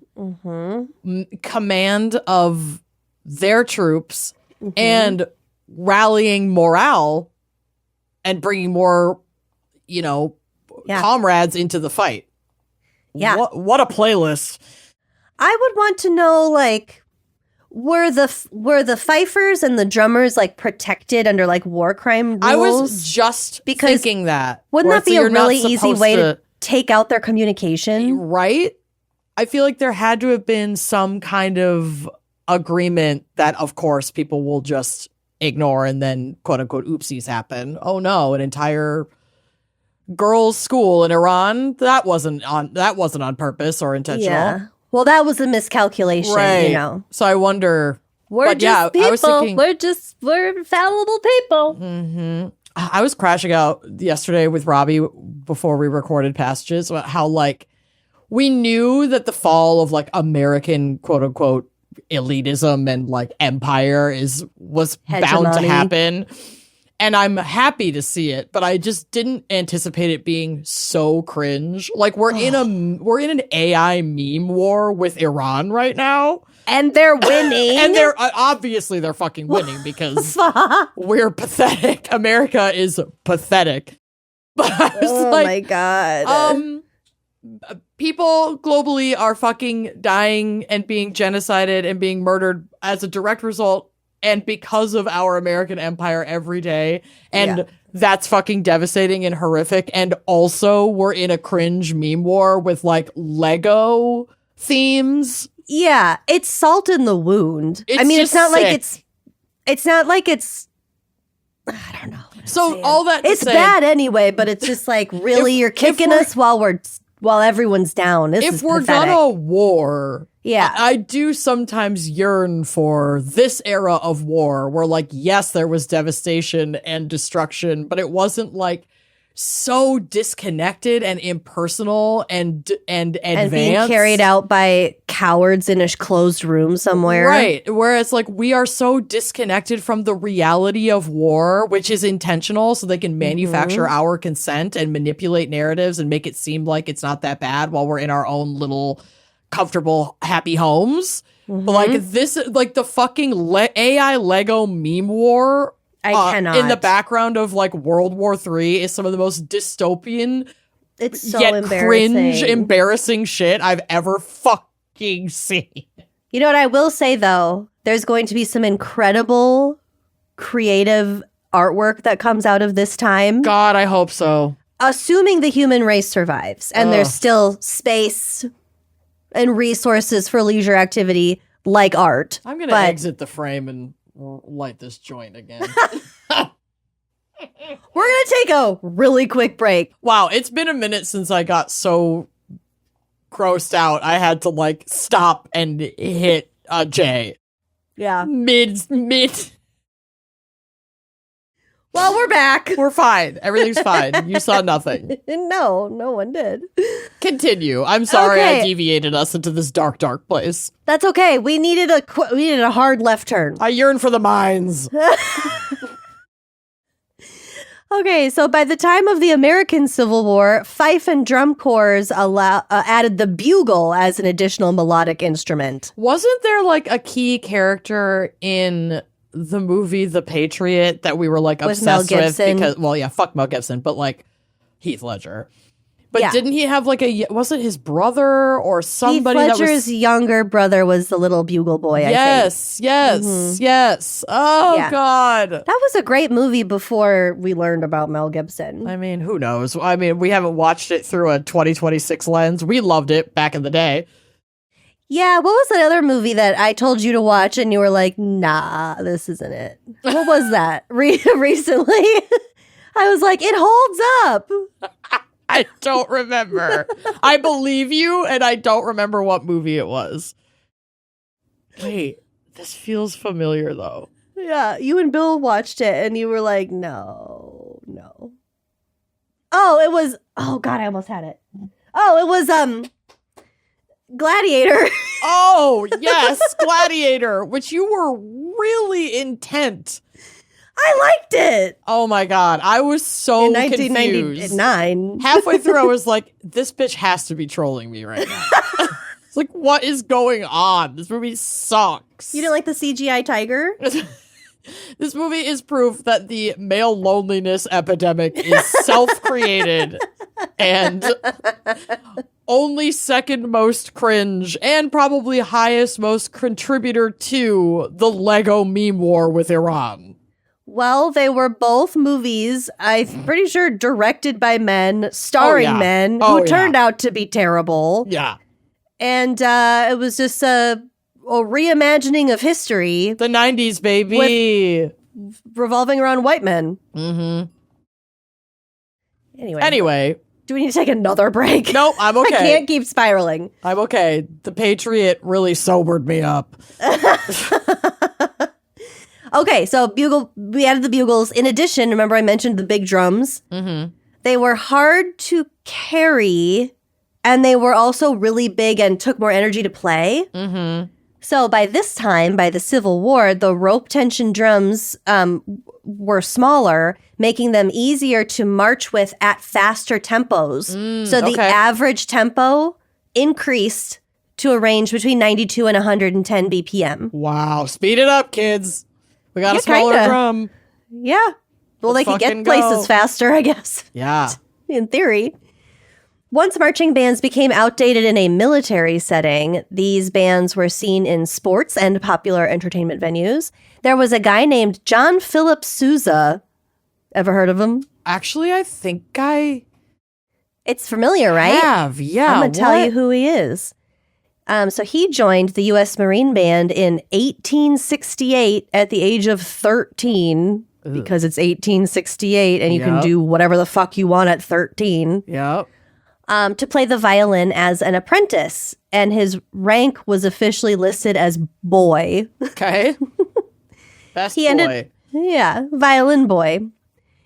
S3: command of their troops, and rallying morale and bringing more, comrades into the fight.
S2: Yeah.
S3: What a playlist.
S2: I would want to know, like, were the fifers and the drummers like protected under like war crime rules?
S3: I was just thinking that.
S2: Wouldn't that be a really easy way to take out their communication?
S3: Right? I feel like there had to have been some kind of agreement that, of course, people will just ignore and then quote unquote oopsies happen. Oh no, an entire girls' school in Iran, that wasn't on purpose or intentional.
S2: Yeah. Well, that was a miscalculation,
S3: right. So I wonder.
S2: We're just people. I was thinking, we're fallible people.
S3: I was crashing out yesterday with Robbie before we recorded Passages about how, like, we knew that the fall of, like, American, quote unquote, elitism and, like, empire was bound to happen. And I'm happy to see it, but I just didn't anticipate it being so cringe. Like, we're in an AI meme war with Iran right now.
S2: And they're winning.
S3: And they're obviously they're fucking winning because we're pathetic. America is pathetic. But I was
S2: my God.
S3: People globally are fucking dying and being genocided and being murdered as a direct result and because of our American empire every day. And that's fucking devastating and horrific. And also we're in a cringe meme war with like Lego themes.
S2: Yeah, it's salt in the wound.
S3: It's
S2: I mean, it's not
S3: sick.
S2: like it's not like it's, I don't know.
S3: So all that to
S2: it's
S3: say,
S2: bad anyway, but it's just like, really, you're kicking us while everyone's down. This
S3: if
S2: is
S3: we're
S2: pathetic.
S3: gonna war,
S2: Yeah.
S3: I do sometimes yearn for this era of war where, like, yes, there was devastation and destruction, but it wasn't like so disconnected and impersonal and advanced.
S2: And being carried out by cowards in a closed room somewhere.
S3: Right. Whereas, like, we are so disconnected from the reality of war, which is intentional, so they can manufacture our consent and manipulate narratives and make it seem like it's not that bad while we're in our own little comfortable, happy homes. But, like, this, like, the fucking AI Lego meme war
S2: I cannot.
S3: in the background of, like, World War III is some of the most dystopian
S2: It's so
S3: yet
S2: embarrassing.
S3: cringe, embarrassing shit I've ever fucking seen.
S2: You know what I will say, though? There's going to be some incredible creative artwork that comes out of this time.
S3: God, I hope so.
S2: Assuming the human race survives and there's still space and resources for leisure activity like art.
S3: I'm going to exit the frame and light this joint again.
S2: We're going to take a really quick break.
S3: Wow, it's been a minute since I got so grossed out. I had to, like, stop and hit J.
S2: Yeah.
S3: Mid.
S2: Well, we're back.
S3: We're fine. Everything's fine. You saw nothing.
S2: No one did.
S3: Continue. I'm sorry
S2: Okay.
S3: I deviated us into this dark, dark place.
S2: That's okay. We needed a hard left turn.
S3: I yearn for the mines.
S2: Okay, so by the time of the American Civil War, fife and drum corps added the bugle as an additional melodic instrument.
S3: Wasn't there, like, a key character in the movie The Patriot that we were, like,
S2: With Mel
S3: obsessed with?
S2: Gibson?
S3: Because, well, yeah, fuck Mel Gibson, but, like, Heath Ledger. But
S2: Yeah.
S3: didn't he have, like, was it his brother or somebody
S2: Heath
S3: that
S2: Ledger's
S3: was...
S2: younger brother was the little bugle boy, I think.
S3: Yes. Oh,
S2: Yeah.
S3: God.
S2: That was a great movie before we learned about Mel Gibson.
S3: I mean, who knows? I mean, we haven't watched it through a 2026 lens. We loved it back in the day.
S2: Yeah, what was that other movie that I told you to watch and you were like, nah, this isn't it? What was that? Recently? I was like, it holds up.
S3: I don't remember. I believe you, and I don't remember what movie it was. Wait, this feels familiar, though.
S2: Yeah, you and Bill watched it and you were like, no. Oh, it was, oh God, I almost had it. Oh, it was, Gladiator.
S3: Oh, yes, Gladiator, which you were really intent.
S2: I liked it.
S3: Oh my God, I was so
S2: In
S3: confused.
S2: 1999.
S3: Halfway through, I was like, this bitch has to be trolling me right now. It's like, what is going on? This movie sucks.
S2: You didn't like the CGI tiger?
S3: This movie is proof that the male loneliness epidemic is self-created and only second most cringe and probably highest most contributor to the Lego meme war with Iran.
S2: Well, they were both movies, I'm pretty sure directed by men, starring men, who turned out to be terrible.
S3: Yeah.
S2: And it was just a reimagining of history.
S3: The 90s, baby.
S2: Revolving around white men.
S3: Mm-hmm.
S2: Anyway. Do we need to take another break?
S3: Nope, I'm okay.
S2: I can't keep spiraling.
S3: I'm okay. The Patriot really sobered me up.
S2: Okay, so we added the bugles. In addition, remember I mentioned the big drums?
S3: Mm-hmm.
S2: They were hard to carry, and they were also really big and took more energy to play.
S3: Mm-hmm.
S2: So by this time, by the Civil War, the rope tension drums were smaller, making them easier to march with at faster tempos. So the average tempo increased to a range between 92 and 110 BPM.
S3: Wow. Speed it up, kids. We got a smaller
S2: kinda.
S3: drum.
S2: Yeah. Well,
S3: Let's
S2: they could get
S3: fucking
S2: places
S3: go.
S2: faster, I guess,
S3: Yeah.
S2: in theory. Once marching bands became outdated in a military setting, these bands were seen in sports and popular entertainment venues. There was a guy named John Philip Sousa. Ever heard of him?
S3: Actually, I think
S2: It's familiar, right?
S3: have. Yeah.
S2: I'm going to tell you who he is. So he joined the U.S. Marine Band in 1868 at the age of 13 because it's 1868 and you can do whatever the fuck you want at 13.
S3: Yep.
S2: To play the violin as an apprentice. And his rank was officially listed as boy.
S3: Okay. Best boy.
S2: Violin boy.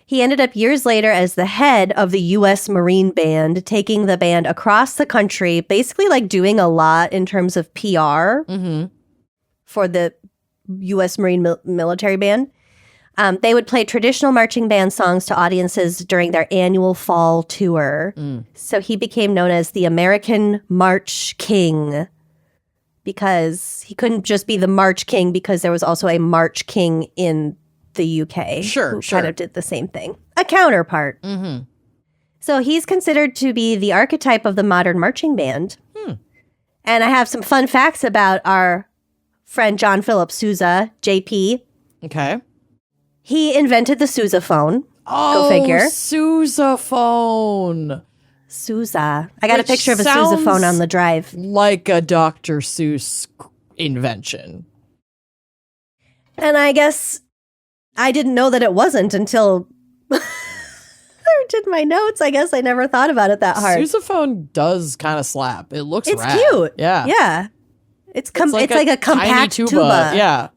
S2: He ended up years later as the head of the U.S. Marine Band, taking the band across the country, basically like doing a lot in terms of PR for the U.S. Marine military band. They would play traditional marching band songs to audiences during their annual fall tour. So he became known as the American March King because he couldn't just be the March King because there was also a March King in the UK who kind of did the same thing. A counterpart. So he's considered to be the archetype of the modern marching band. And I have some fun facts about our friend John Philip Sousa, JP.
S3: Okay.
S2: He invented the sousaphone.
S3: Oh,
S2: Go figure.
S3: Sousaphone.
S2: Sousa. I got
S3: Which
S2: a picture of a
S3: sounds
S2: sousaphone on the drive.
S3: Like a Dr. Seuss invention.
S2: And I guess I didn't know that it wasn't until I did my notes. I guess I never thought about it that hard.
S3: Sousaphone does kind of slap. It looks
S2: It's
S3: rad.
S2: cute.
S3: Yeah.
S2: Yeah. It's like a compact
S3: tiny
S2: tuba.
S3: Yeah.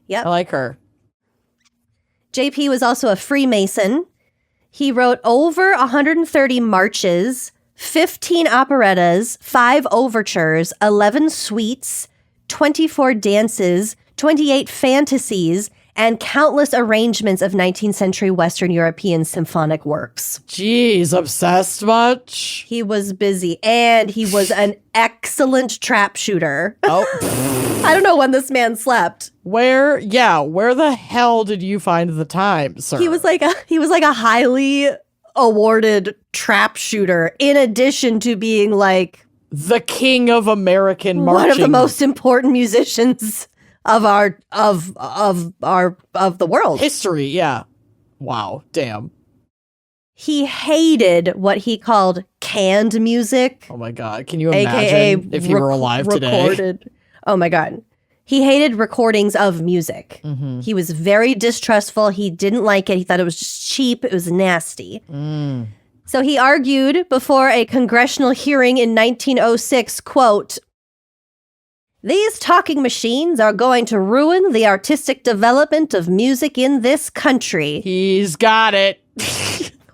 S2: Yep.
S3: I like her.
S2: JP was also a Freemason. He wrote over 130 marches, 15 operettas, 5 overtures, 11 suites, 24 dances, 28 fantasies, and countless arrangements of 19th century Western European symphonic works.
S3: Jeez, obsessed much?
S2: He was busy, and he was an excellent trap shooter.
S3: Oh.
S2: I don't know when this man slept.
S3: Where the hell did you find the time, sir?
S2: He was like a highly awarded trap shooter, in addition to being like
S3: the king of American marching.
S2: one of the most important musicians of the world.
S3: History, yeah. Wow, damn.
S2: He hated what he called canned music.
S3: Oh my God, can you
S2: AKA
S3: imagine if he were alive today?
S2: Oh my God. He hated recordings of music.
S3: Mm-hmm.
S2: He was very distrustful. He didn't like it. He thought it was just cheap. It was nasty. So he argued before a congressional hearing in 1906, quote, "These talking machines are going to ruin the artistic development of music in this country."
S3: He's got it.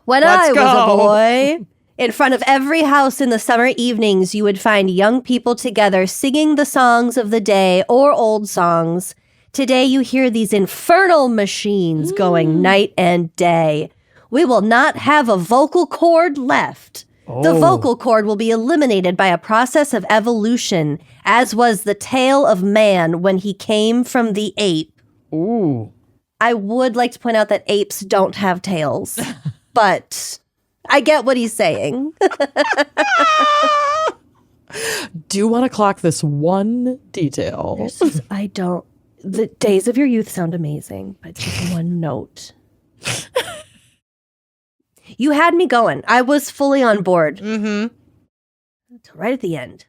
S2: When
S3: Let's
S2: I was a
S3: go.
S2: boy, in front of every house in the summer evenings, you would find young people together singing the songs of the day or old songs. Today, you hear these infernal machines going night and day. We will not have a vocal cord left. The vocal cord will be eliminated by a process of evolution, as was the tail of man when he came from the ape.
S3: Ooh.
S2: I would like to point out that apes don't have tails, but I get what he's saying.
S3: Do you want to clock this one detail?
S2: The days of your youth sound amazing, but just one note. You had me going. I was fully on board.
S3: Mm-hmm.
S2: Right at the end.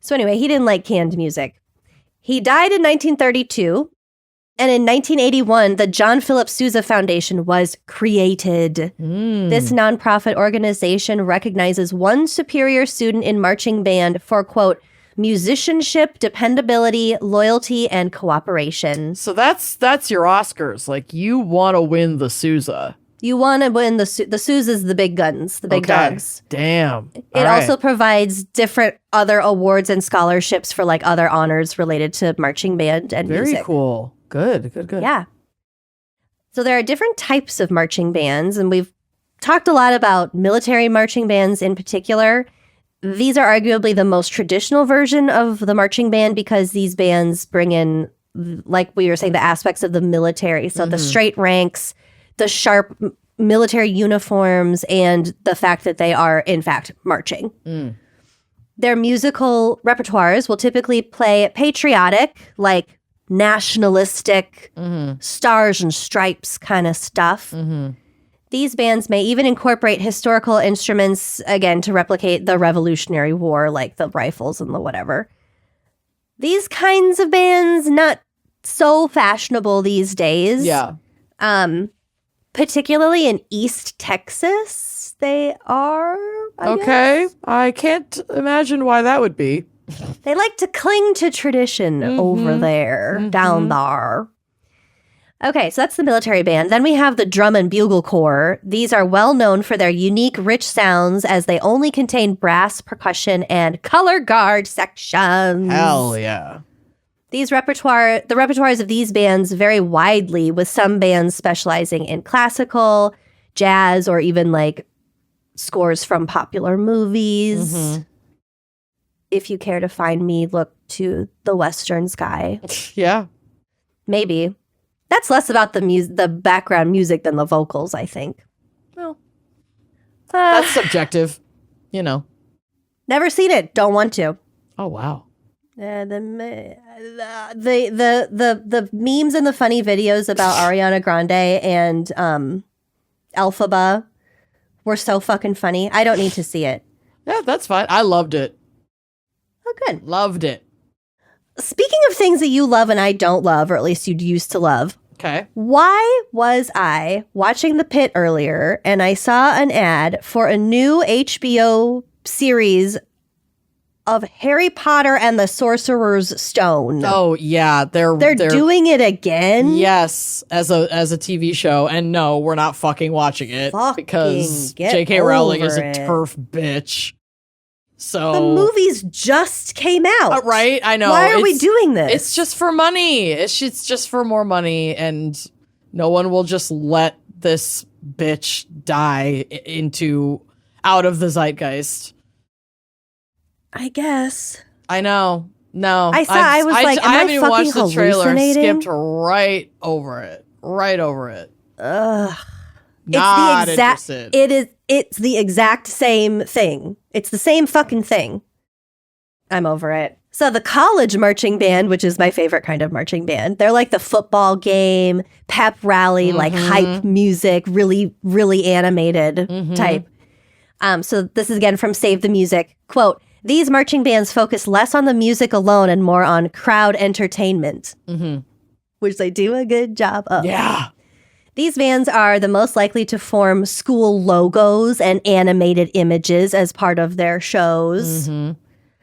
S2: So anyway, he didn't like canned music. He died in 1932. And in 1981, the John Philip Sousa Foundation was created. This nonprofit organization recognizes one superior student in marching band for, quote, musicianship, dependability, loyalty, and cooperation.
S3: So that's your Oscars. Like, you want to win the Sousa.
S2: You want to win the Sousa's the big guns, the big dogs.
S3: Damn.
S2: It also provides different other awards and scholarships for like other honors related to marching band and music.
S3: Very cool. Good.
S2: Yeah. So there are different types of marching bands, and we've talked a lot about military marching bands in particular. These are arguably the most traditional version of the marching band because these bands bring in, like we were saying, the aspects of the military. So the straight ranks, the sharp military uniforms and the fact that they are, in fact, marching. Their musical repertoires will typically play patriotic, like nationalistic, stars and stripes kind of stuff. These bands may even incorporate historical instruments, again, to replicate the Revolutionary War, like the rifles and the whatever. These kinds of bands, not so fashionable these days.
S3: Yeah.
S2: Particularly in East Texas, they are. I guess.
S3: I can't imagine why that would be.
S2: They like to cling to tradition over there, down there. Okay, so that's the military band. Then we have the Drum and Bugle Corps. These are well known for their unique, rich sounds as they only contain brass, percussion, and color guard sections.
S3: Hell yeah.
S2: The repertoires of these bands vary widely, with some bands specializing in classical, jazz, or even like scores from popular movies. If you care to find me, look to the Western Sky.
S3: Yeah.
S2: Maybe. That's less about the background music than the vocals, I think.
S3: Well, that's subjective, you know.
S2: Never seen it. Don't want to.
S3: Oh, wow.
S2: The memes and the funny videos about Ariana Grande and Elphaba were so fucking funny. I don't need to see it.
S3: Yeah, that's fine. I loved it.
S2: Oh, good.
S3: Loved it.
S2: Speaking of things that you love and I don't love, or at least you used to love.
S3: Okay.
S2: Why was I watching The Pit earlier and I saw an ad for a new HBO series of Harry Potter and the Sorcerer's Stone?
S3: Oh yeah, they're
S2: doing it again.
S3: Yes, as a TV show, and no, we're not fucking watching it because J.K. Rowling is a turf bitch. So
S2: the movies just came out,
S3: right? I know.
S2: Why are we doing this?
S3: It's just for money. It's just for more money, and no one will just let this bitch die out of the zeitgeist.
S2: I guess.
S3: I know. No,
S2: I haven't even watched the trailer.
S3: Skipped right over it.
S2: Ugh.
S3: Not interested.
S2: It's the exact same thing. It's the same fucking thing. I'm over it. So the college marching band, which is my favorite kind of marching band, they're like the football game, pep rally, like hype music, really, really animated type. So this is again from Save the Music. Quote, "These marching bands focus less on the music alone and more on crowd entertainment," which they do a good job of.
S3: Yeah.
S2: These bands are the most likely to form school logos and animated images as part of their shows.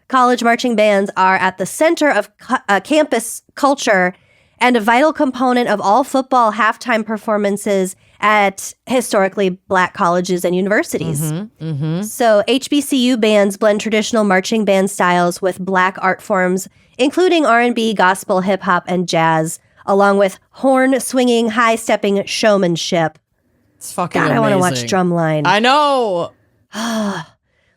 S2: College marching bands are at the center of campus culture and a vital component of all football halftime performances at historically Black colleges and universities. So HBCU bands blend traditional marching band styles with Black art forms, including R&B, gospel, hip-hop, and jazz, along with horn-swinging, high-stepping showmanship.
S3: It's fucking amazing.
S2: I want to watch Drumline.
S3: I know!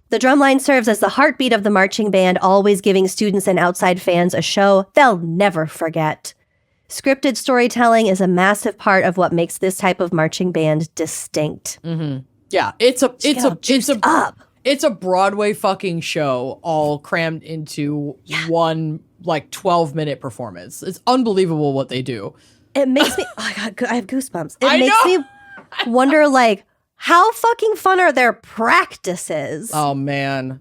S2: The drumline serves as the heartbeat of the marching band, always giving students and outside fans a show they'll never forget. Scripted storytelling is a massive part of what makes this type of marching band distinct.
S3: Yeah, it's a Broadway fucking show all crammed into one like 12-minute performance. It's unbelievable what they do.
S2: It makes me I have goosebumps. It makes me wonder like how fucking fun are their practices?
S3: Oh man.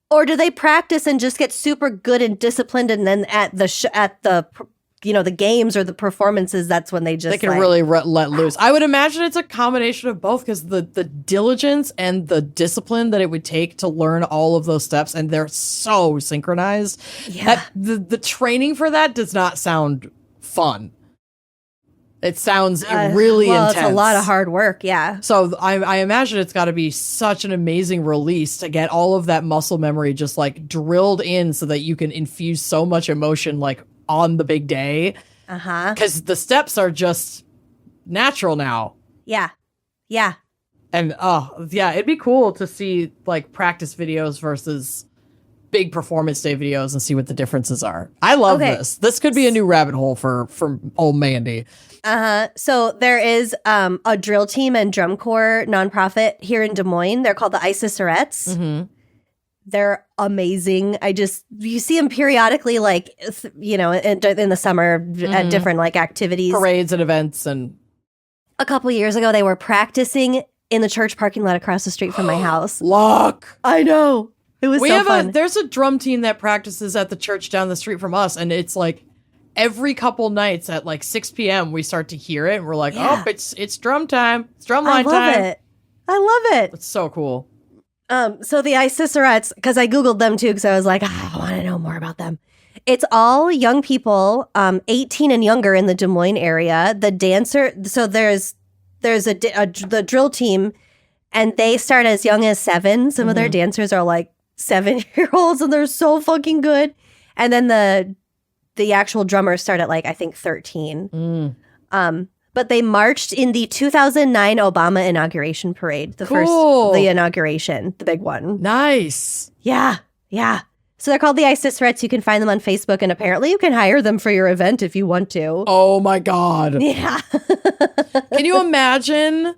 S2: Or do they practice and just get super good and disciplined and then at the the games or the performances, that's when they
S3: can really let loose. I would imagine it's a combination of both because the diligence and the discipline that it would take to learn all of those steps, and they're so synchronized.
S2: Yeah.
S3: The training for that does not sound fun. It sounds really intense.
S2: It's a lot of hard work, yeah.
S3: So I imagine it's got to be such an amazing release to get all of that muscle memory just like drilled in so that you can infuse so much emotion like on the big day. Because the steps are just natural now.
S2: Yeah. Yeah.
S3: And it'd be cool to see like practice videos versus big performance day videos and see what the differences are. I love this. This could be a new rabbit hole for old Mandy.
S2: So there is a drill team and drum corps nonprofit here in Des Moines. They're called the Isosarettes.
S3: Mm-hmm.
S2: They're amazing. You see them periodically, like, you know, in the summer at different like activities,
S3: parades and events. And
S2: a couple years ago, they were practicing in the church parking lot across the street from my house.
S3: Look,
S2: I know. It was so fun.
S3: There's a drum team that practices at the church down the street from us, and it's like every couple nights at like 6 p.m. we start to hear it, and we're like, oh, it's drum time. It's drumline time.
S2: I love it.
S3: It's so cool.
S2: So the Isosarettes, because I Googled them too, because I was like, I want to know more about them. It's all young people, 18 and younger in the Des Moines area. The dancer, so there's the drill team, and they start as young as 7. Some of their dancers are like 7-year-olds, and they're so fucking good. And then the actual drummers start at like, I think 13. But they marched in the 2009 Obama inauguration parade. The inauguration, the big one.
S3: Nice.
S2: Yeah. So they're called the Isosarettes. You can find them on Facebook, and apparently you can hire them for your event if you want to.
S3: Oh my God.
S2: Yeah.
S3: Can you imagine?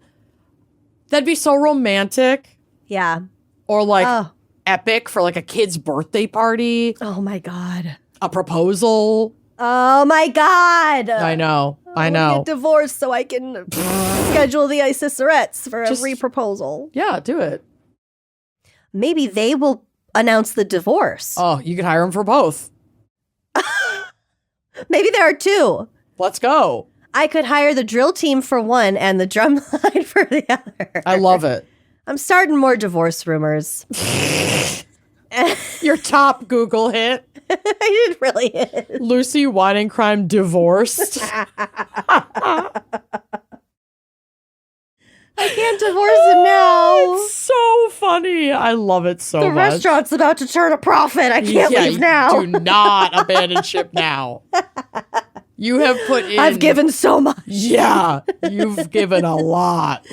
S3: That'd be so romantic.
S2: Yeah.
S3: Or like epic for like a kid's birthday party.
S2: Oh my God.
S3: A proposal.
S2: Oh my God.
S3: I know.
S2: I get divorced so I can schedule the Isosarettes for a reproposal.
S3: Yeah, do it.
S2: Maybe they will announce the divorce.
S3: Oh, you could hire them for both.
S2: Maybe there are 2.
S3: Let's go.
S2: I could hire the drill team for one and the drum line for the other.
S3: I love it.
S2: I'm starting more divorce rumors.
S3: Your top Google hit.
S2: I did really hit.
S3: Lucy Wine and Crime divorced.
S2: I can't divorce him now.
S3: It's so funny. I love it so much.
S2: The restaurant's about to turn a profit. I can't leave now.
S3: Do not abandon ship now. You have put in...
S2: I've given so much.
S3: Yeah, you've given a lot.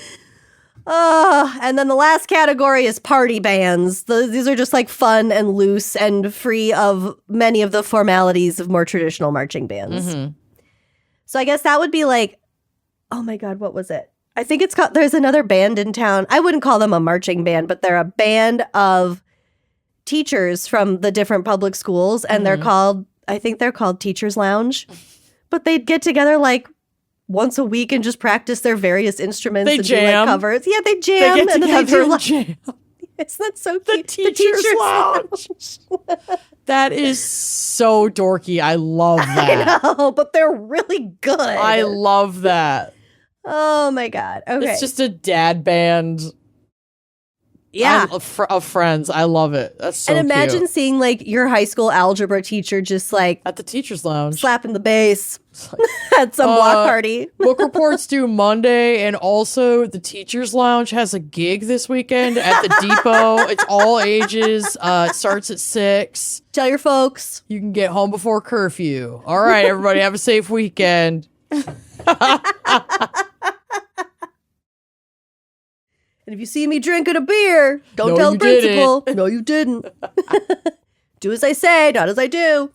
S2: And then the last category is party bands. These are just like fun and loose and free of many of the formalities of more traditional marching bands. So I guess that would be like, oh my God, what was it? I think it's called, there's another band in town. I wouldn't call them a marching band, but they're a band of teachers from the different public schools. And I think they're called Teachers Lounge. But they'd get together like once a week and just practice their various instruments and
S3: jam.
S2: do like covers. Yeah, they jam.
S3: They get together and jam.
S2: Isn't that so
S3: cute? The Teachers Lounge. That is so dorky. I love that.
S2: I know, but they're really good.
S3: I love that.
S2: Oh my God. Okay.
S3: It's just a dad band.
S2: Yeah.
S3: Of friends. I love it. That's so
S2: And imagine
S3: cute.
S2: seeing like your high school algebra teacher just like
S3: At the Teachers Lounge.
S2: slapping the bass at some block party.
S3: Book reports due Monday, and also the Teachers Lounge has a gig this weekend at the Depot. It's all ages. It starts at 6.
S2: Tell your folks.
S3: You can get home before curfew. All right, everybody, have a safe weekend.
S2: And if you see me drinking a beer, don't
S3: No,
S2: tell the
S3: you
S2: principal.
S3: didn't.
S2: No, you didn't. Do as I say, not as I do.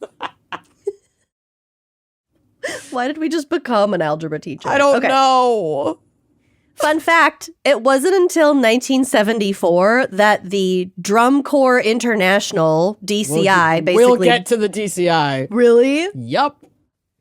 S2: Why did we just become an algebra teacher?
S3: I don't know.
S2: Fun fact, it wasn't until 1974 that the Drum Corps International, DCI, basically...
S3: We'll get to the DCI.
S2: Really?
S3: Yup.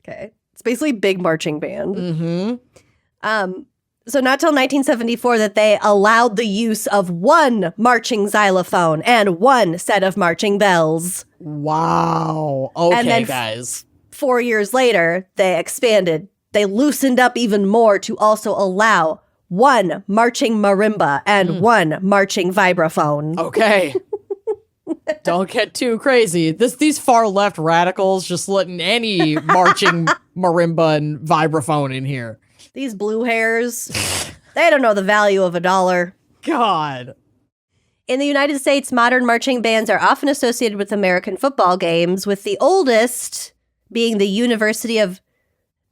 S2: Okay. It's basically big marching band.
S3: Mm-hmm.
S2: So not till 1974 that they allowed the use of one marching xylophone and one set of marching bells.
S3: Wow. Okay,
S2: And then
S3: guys.
S2: 4 years later, they expanded. They loosened up even more to also allow one marching marimba and one marching vibraphone.
S3: Okay. Don't get too crazy. These far left radicals just letting any marching marimba and vibraphone in here.
S2: These blue hairs, they don't know the value of $1.
S3: God.
S2: In the United States, modern marching bands are often associated with American football games, with the oldest being the University of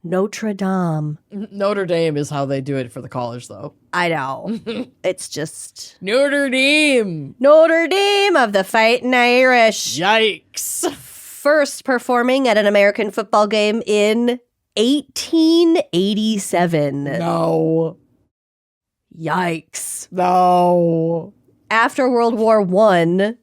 S2: Notre Dame.
S3: Notre Dame is how they do it for the college, though.
S2: I know. It's just...
S3: Notre Dame!
S2: Notre Dame of the Fighting Irish.
S3: Yikes.
S2: First performing at an American football game in 1887.
S3: No.
S2: Yikes.
S3: No.
S2: After World War I,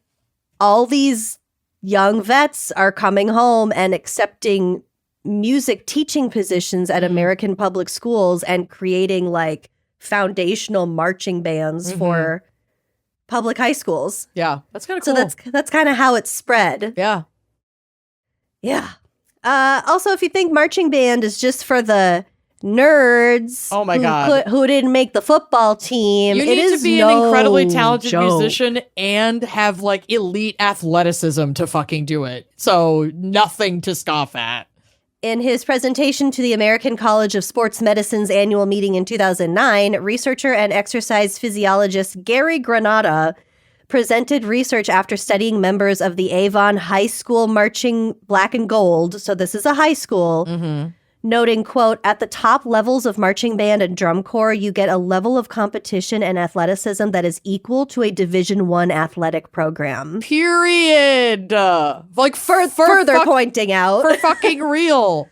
S2: all these young vets are coming home and accepting music teaching positions at American public schools and creating like foundational marching bands for public high schools.
S3: Yeah, that's kind of cool.
S2: So that's kind of how it's spread.
S3: Yeah.
S2: Yeah. Also, if you think marching band is just for the nerds,
S3: oh my God,
S2: who didn't make the football team,
S3: you need to be an incredibly talented musician and have like elite athleticism to fucking do it. So nothing to scoff at.
S2: In his presentation to the American College of Sports Medicine's annual meeting in 2009, researcher and exercise physiologist Gary Granata presented research after studying members of the Avon High School Marching Black and Gold, so this is a high school, noting, quote, at the top levels of marching band and drum corps, you get a level of competition and athleticism that is equal to a Division I athletic program.
S3: Period. Like
S2: further pointing out.
S3: For fucking real.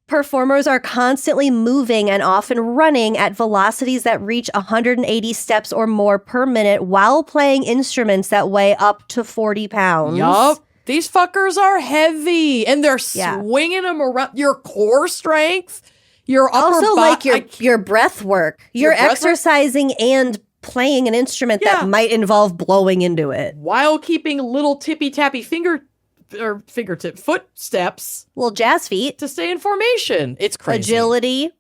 S2: Performers are constantly moving and often running at velocities that reach 180 steps or more per minute while playing instruments that weigh up to 40 pounds.
S3: Yup. These fuckers are heavy, and they're swinging them around. Your core strength, your upper
S2: also
S3: body.
S2: Like your breath work. You're exercising and playing an instrument that might involve blowing into it.
S3: While keeping little tippy-tappy fingertip footsteps.
S2: Little jazz feet.
S3: To stay in formation. It's crazy.
S2: Agility.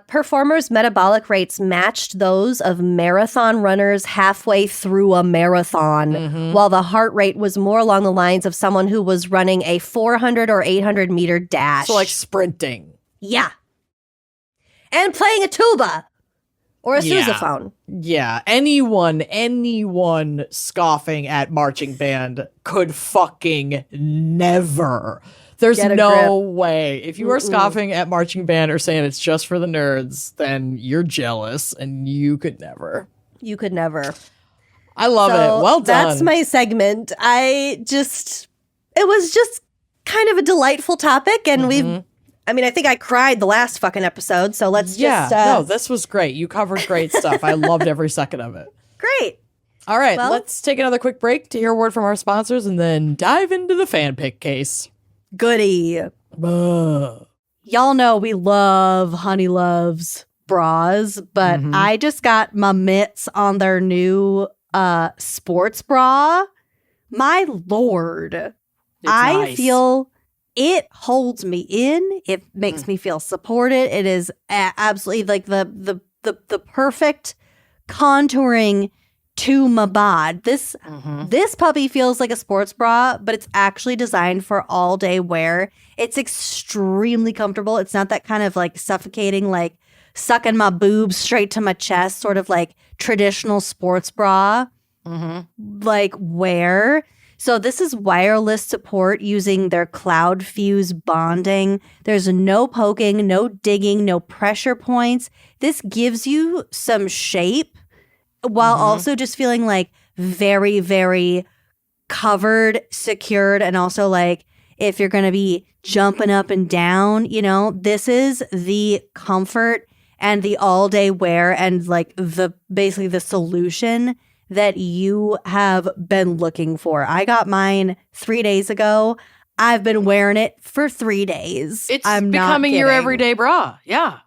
S2: Performers' metabolic rates matched those of marathon runners halfway through a marathon, while the heart rate was more along the lines of someone who was running a 400 or 800 meter dash.
S3: So like sprinting.
S2: Yeah. And playing a tuba or a sousaphone.
S3: Yeah. Anyone scoffing at marching band could fucking never. There's no way. If you are scoffing at marching band or saying it's just for the nerds, then you're jealous and you could never.
S2: You could never.
S3: I love it. Well done.
S2: That's my segment. It was just kind of a delightful topic. And I think I cried the last fucking episode. So let's just.
S3: No, this was great. You covered great stuff. I loved every second of it.
S2: Great.
S3: All right. Well, let's take another quick break to hear a word from our sponsors and then dive into the fan pick case.
S2: Goody. Y'all know we love Honey Love's bras, but I just got my mitts on their new sports bra. My Lord. I feel it holds me in. It makes me feel supported. It is absolutely like the perfect contouring to my bod. This puppy feels like a sports bra, but it's actually designed for all day wear. It's extremely comfortable. It's not that kind of like suffocating, like sucking my boobs straight to my chest, sort of like traditional sports bra like wear. So this is wireless support using their Cloud Fuse bonding. There's no poking, no digging, no pressure points. This gives you some shape while also just feeling like very, very covered, secured, and also like if you're going to be jumping up and down, this is the comfort and the all day wear and like basically the solution that you have been looking for. I got mine 3 days ago. I've been wearing it for 3 days.
S1: It's becoming your everyday bra. Yeah.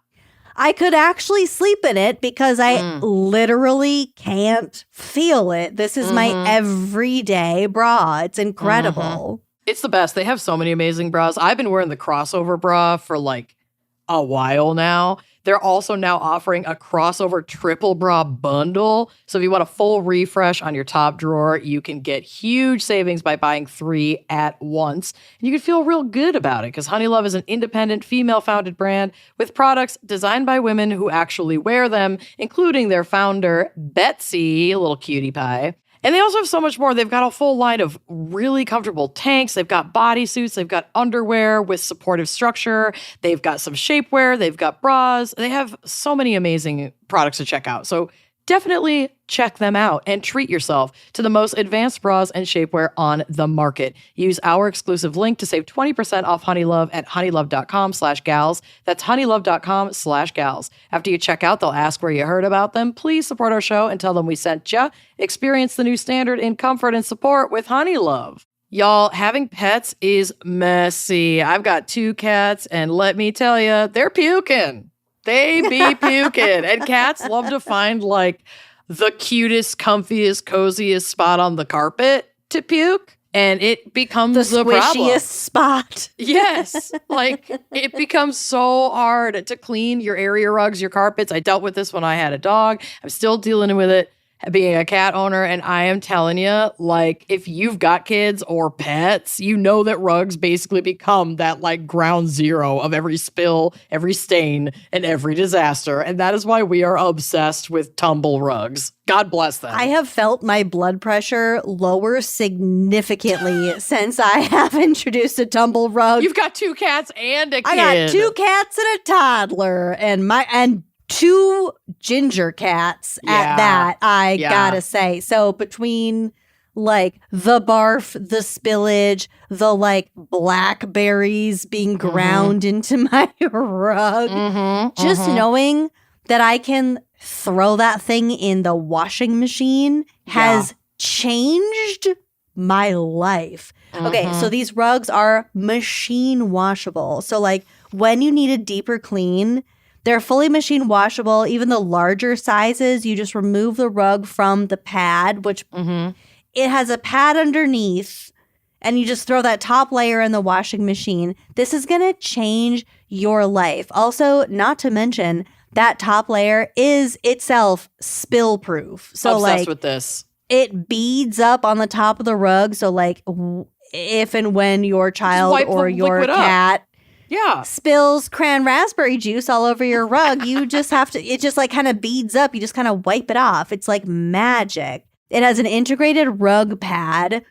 S2: I could actually sleep in it because I literally can't feel it. This is my everyday bra. It's incredible.
S1: It's the best. They have so many amazing bras. I've been wearing the crossover bra for like a while now. They're also now offering a crossover triple bra bundle. So if you want a full refresh on your top drawer, you can get huge savings by buying 3 at once. And you can feel real good about it because Honey Love is an independent, female-founded brand with products designed by women who actually wear them, including their founder, Betsy, a little cutie pie. And they also have so much more. They've got a full line of really comfortable tanks. They've got bodysuits. They've got underwear with supportive structure. They've got some shapewear. They've got bras. They have so many amazing products to check out. So definitely check them out and treat yourself to the most advanced bras and shapewear on the market. Use our exclusive link to save 20% off Honeylove at honeylove.com/gals. That's honeylove.com/gals. After you check out, they'll ask where you heard about them. Please support our show and tell them we sent ya. Experience the new standard in comfort and support with Honeylove. Y'all, having pets is messy. I've got 2 cats, and let me tell you, they're puking. They be puking. And cats love to find like the cutest, comfiest, coziest spot on the carpet to puke. And it becomes
S2: the
S1: problem.
S2: squishiest spot.
S1: Yes. Like it becomes so hard to clean your area rugs, your carpets. I dealt with this when I had a dog. I'm still dealing with it being a cat owner. And I am telling you, like, if you've got kids or pets, you know that rugs basically become that like ground zero of every spill, every stain, and every disaster. And that is why we are obsessed with tumble rugs. God bless them.
S2: I have felt my blood pressure lower significantly since I have introduced a tumble rug.
S1: You've got 2 cats and a kid.
S2: I got 2 cats and a toddler, and 2 ginger cats at that, I gotta say. So between like the barf, the spillage, the like blackberries being ground into my rug, just knowing that I can throw that thing in the washing machine has changed my life. Okay, so these rugs are machine washable. So like when you need a deeper clean, they're fully machine washable. Even the larger sizes, you just remove the rug from the pad, which it has a pad underneath, and you just throw that top layer in the washing machine. This is going to change your life. Also, not to mention, that top layer is itself spill proof. So
S1: obsessed
S2: like
S1: with this.
S2: It beads up on the top of the rug. So like if and when your child or your cat spills cran raspberry juice all over your rug, you just have to, it just like kind of beads up. You just kind of wipe it off. It's like magic. It has an integrated rug pad.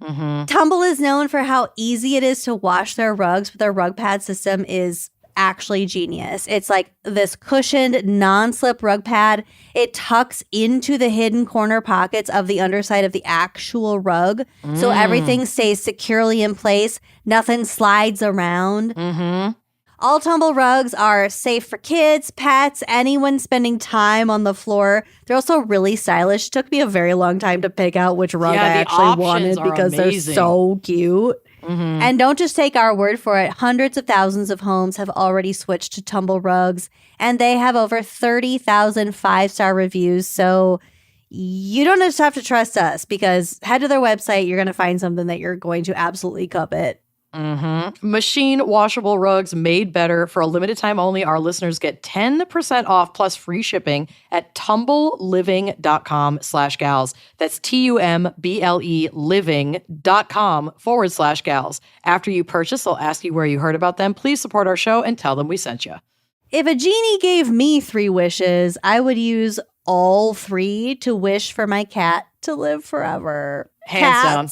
S2: Tumble is known for how easy it is to wash their rugs, but their rug pad system is actually genius. It's like this cushioned, non-slip rug pad. It tucks into the hidden corner pockets of the underside of the actual rug. So everything stays securely in place. Nothing slides around. All tumble rugs are safe for kids, pets, anyone spending time on the floor. They're also really stylish. Took me a very long time to pick out which rug I actually wanted because they're so cute. And don't just take our word for it. Hundreds of thousands of homes have already switched to tumble rugs, and they have over 30,000 5-star reviews. So you don't just have to trust us, because head to their website. You're going to find something that you're going to absolutely covet.
S1: Machine washable rugs made better. For a limited time only, our listeners get 10% off plus free shipping at tumbleliving.com/gals. That's TUMBLE living.com/gals. After you purchase, they'll ask you where you heard about them. Please support our show and tell them we sent you.
S2: If a genie gave me 3 wishes, I would use all 3 to wish for my cat to live forever.
S1: Hands down.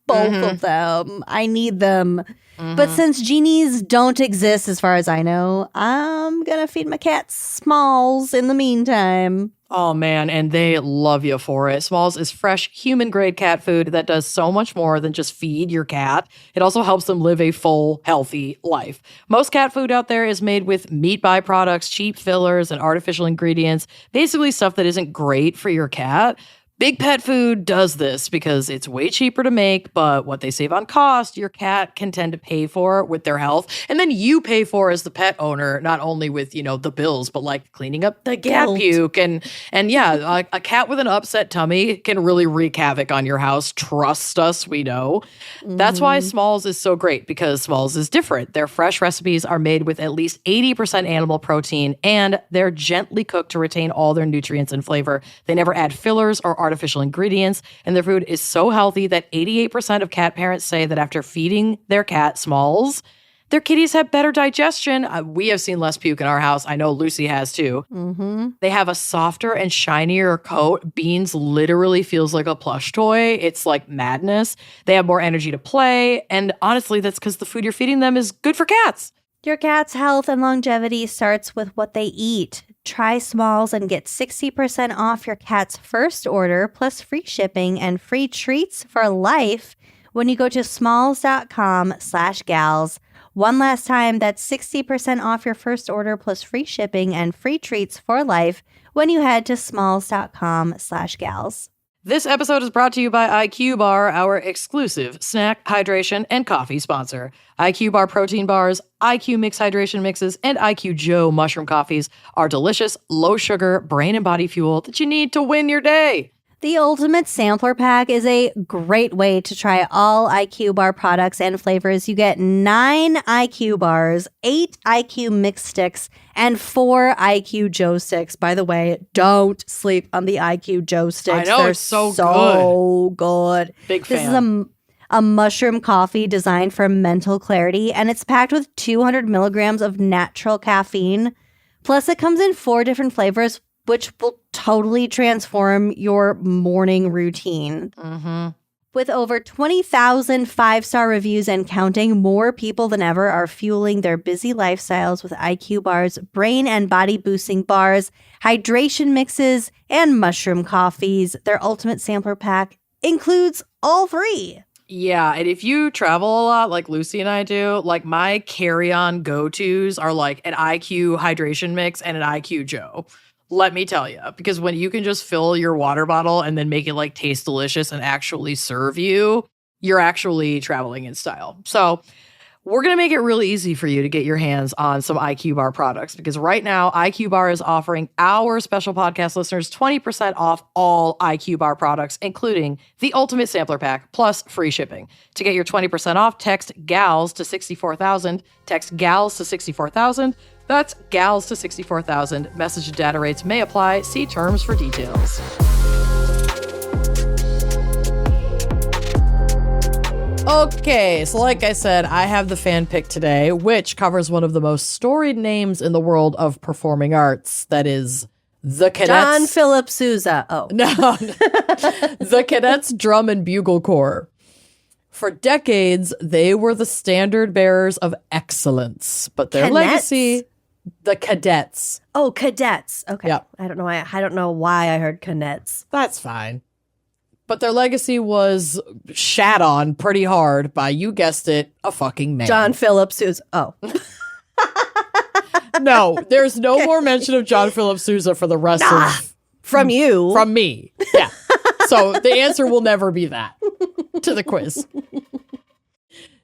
S2: Both of them. I need them. But since genies don't exist as far as I know, I'm going to feed my cat Smalls in the meantime.
S1: Oh, man, and they love you for it. Smalls is fresh, human-grade cat food that does so much more than just feed your cat. It also helps them live a full, healthy life. Most cat food out there is made with meat byproducts, cheap fillers, and artificial ingredients, basically stuff that isn't great for your cat. Big Pet Food does this because it's way cheaper to make, but what they save on cost, your cat can tend to pay for with their health. And then you pay for as the pet owner, not only with, you know, the bills, but like cleaning up the cat puke. And yeah, a cat with an upset tummy can really wreak havoc on your house. Trust us, we know. That's why Smalls is so great, because Smalls is different. Their fresh recipes are made with at least 80% animal protein, and they're gently cooked to retain all their nutrients and flavor. They never add fillers or artificial ingredients, and their food is so healthy that 88% of cat parents say that after feeding their cat Smalls, Their kitties have better digestion. We have seen less puke in our house. I know Lucy has too.
S2: Mm-hmm.
S1: They have a softer and shinier coat. Beans literally feels like a plush toy. It's like madness. They have more energy to play. And honestly, that's because the food you're feeding them is good for cats.
S2: Your cat's health and longevity starts with what they eat. Try Smalls and get 60% off your cat's first order, plus free shipping and free treats for life when you go to smalls.com/gals. One last time, that's 60% off your first order, plus free shipping and free treats for life when you head to smalls.com/gals.
S1: This episode is brought to you by IQ Bar, our exclusive snack, hydration, and coffee sponsor. IQ Bar protein bars, IQ Mix hydration mixes, and IQ Joe mushroom coffees are delicious, low-sugar, brain and body fuel that you need to win your day.
S2: The Ultimate Sampler Pack is a great way to try all IQ Bar products and flavors. You get 9 IQ bars, 8 IQ Mix sticks, and 4 IQ Joe sticks. By the way, don't sleep on the IQ Joe sticks.
S1: I know,
S2: They're
S1: it's so
S2: good.
S1: Big fan.
S2: This is a mushroom coffee designed for mental clarity, and it's packed with 200 milligrams of natural caffeine. Plus, it comes in 4 different flavors, which will totally transform your morning routine.
S1: Mm-hmm.
S2: With over 20,000 5-star reviews and counting, more people than ever are fueling their busy lifestyles with IQ Bars, brain and body boosting bars, hydration mixes, and mushroom coffees. Their Ultimate Sampler Pack includes all 3.
S1: Yeah, and if you travel a lot like Lucy and I do, like my carry-on go-tos are like an IQ hydration mix and an IQ Joe. Let me tell you, because when you can just fill your water bottle and then make it like taste delicious and actually serve you, you're actually traveling in style. So we're going to make it really easy for you to get your hands on some IQ Bar products, because right now IQ Bar is offering our special podcast listeners 20% off all IQ Bar products, including the Ultimate Sampler Pack plus free shipping. To get your 20% off, text GALS to 64,000. Text GALS to 64,000. That's GALS to 64,000. Message and data rates may apply. See terms for details. Okay, so like I said, I have the fan pick today, which covers one of the most storied names in the world of performing arts. That is the Cadets.
S2: John Philip Sousa. Oh.
S1: No. The Cadets Drum and Bugle Corps. For decades, they were the standard bearers of excellence, but their legacy... The Cadets.
S2: Oh, Cadets. Okay.
S1: Yep.
S2: I don't know why I heard Cadets.
S1: That's fine. But their legacy was shat on pretty hard by, you guessed it, a fucking man.
S2: John Philip Sousa. Oh.
S1: No, there's no more mention of John Philip Sousa for the rest of...
S2: From you.
S1: From me. Yeah. So the answer will never be that to the quiz.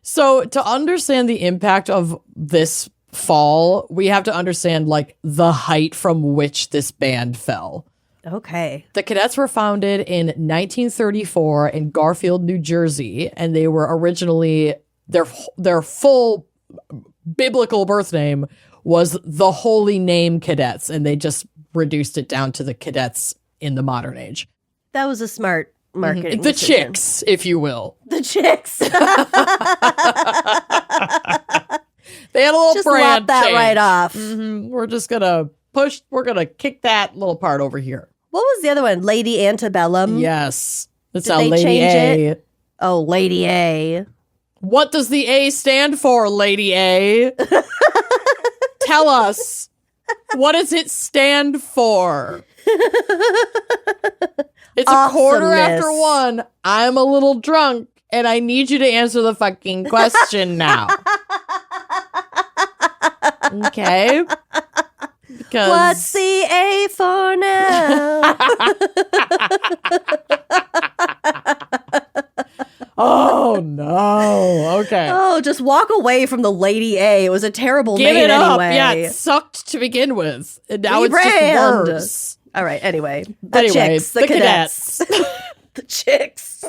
S1: So to understand the impact of this fall, we have to understand like the height from which this band fell.
S2: Okay.
S1: The Cadets were founded in 1934 in Garfield, New Jersey, and they were originally their full biblical birth name was the Holy Name Cadets, and they just reduced it down to the Cadets in the modern age.
S2: That was a smart marketing
S1: The
S2: decision.
S1: Chicks, if you will.
S2: The Chicks.
S1: They had a little
S2: just
S1: brand
S2: lop that
S1: change.
S2: right off.
S1: Mm-hmm. We're gonna kick that little part over here.
S2: What was the other one? Lady Antebellum?
S1: Yes. That's
S2: Did
S1: how
S2: they
S1: Lady
S2: change
S1: A.
S2: it? Oh, Lady A.
S1: What does the A stand for, Lady A? Tell us. What does it stand for? It's a quarter after 1. I'm a little drunk, and I need you to answer the fucking question now. Okay? Because
S2: What's the A for now?
S1: Oh, no. Okay.
S2: Oh, just walk away from the Lady A. It was a terrible
S1: Give
S2: name
S1: it up.
S2: anyway.
S1: Yeah, it sucked to begin with. And now it's
S2: Rebrand.
S1: just worse.
S2: All right, anyway. The
S1: Anyway,
S2: Chicks. The Cadets. The Chicks.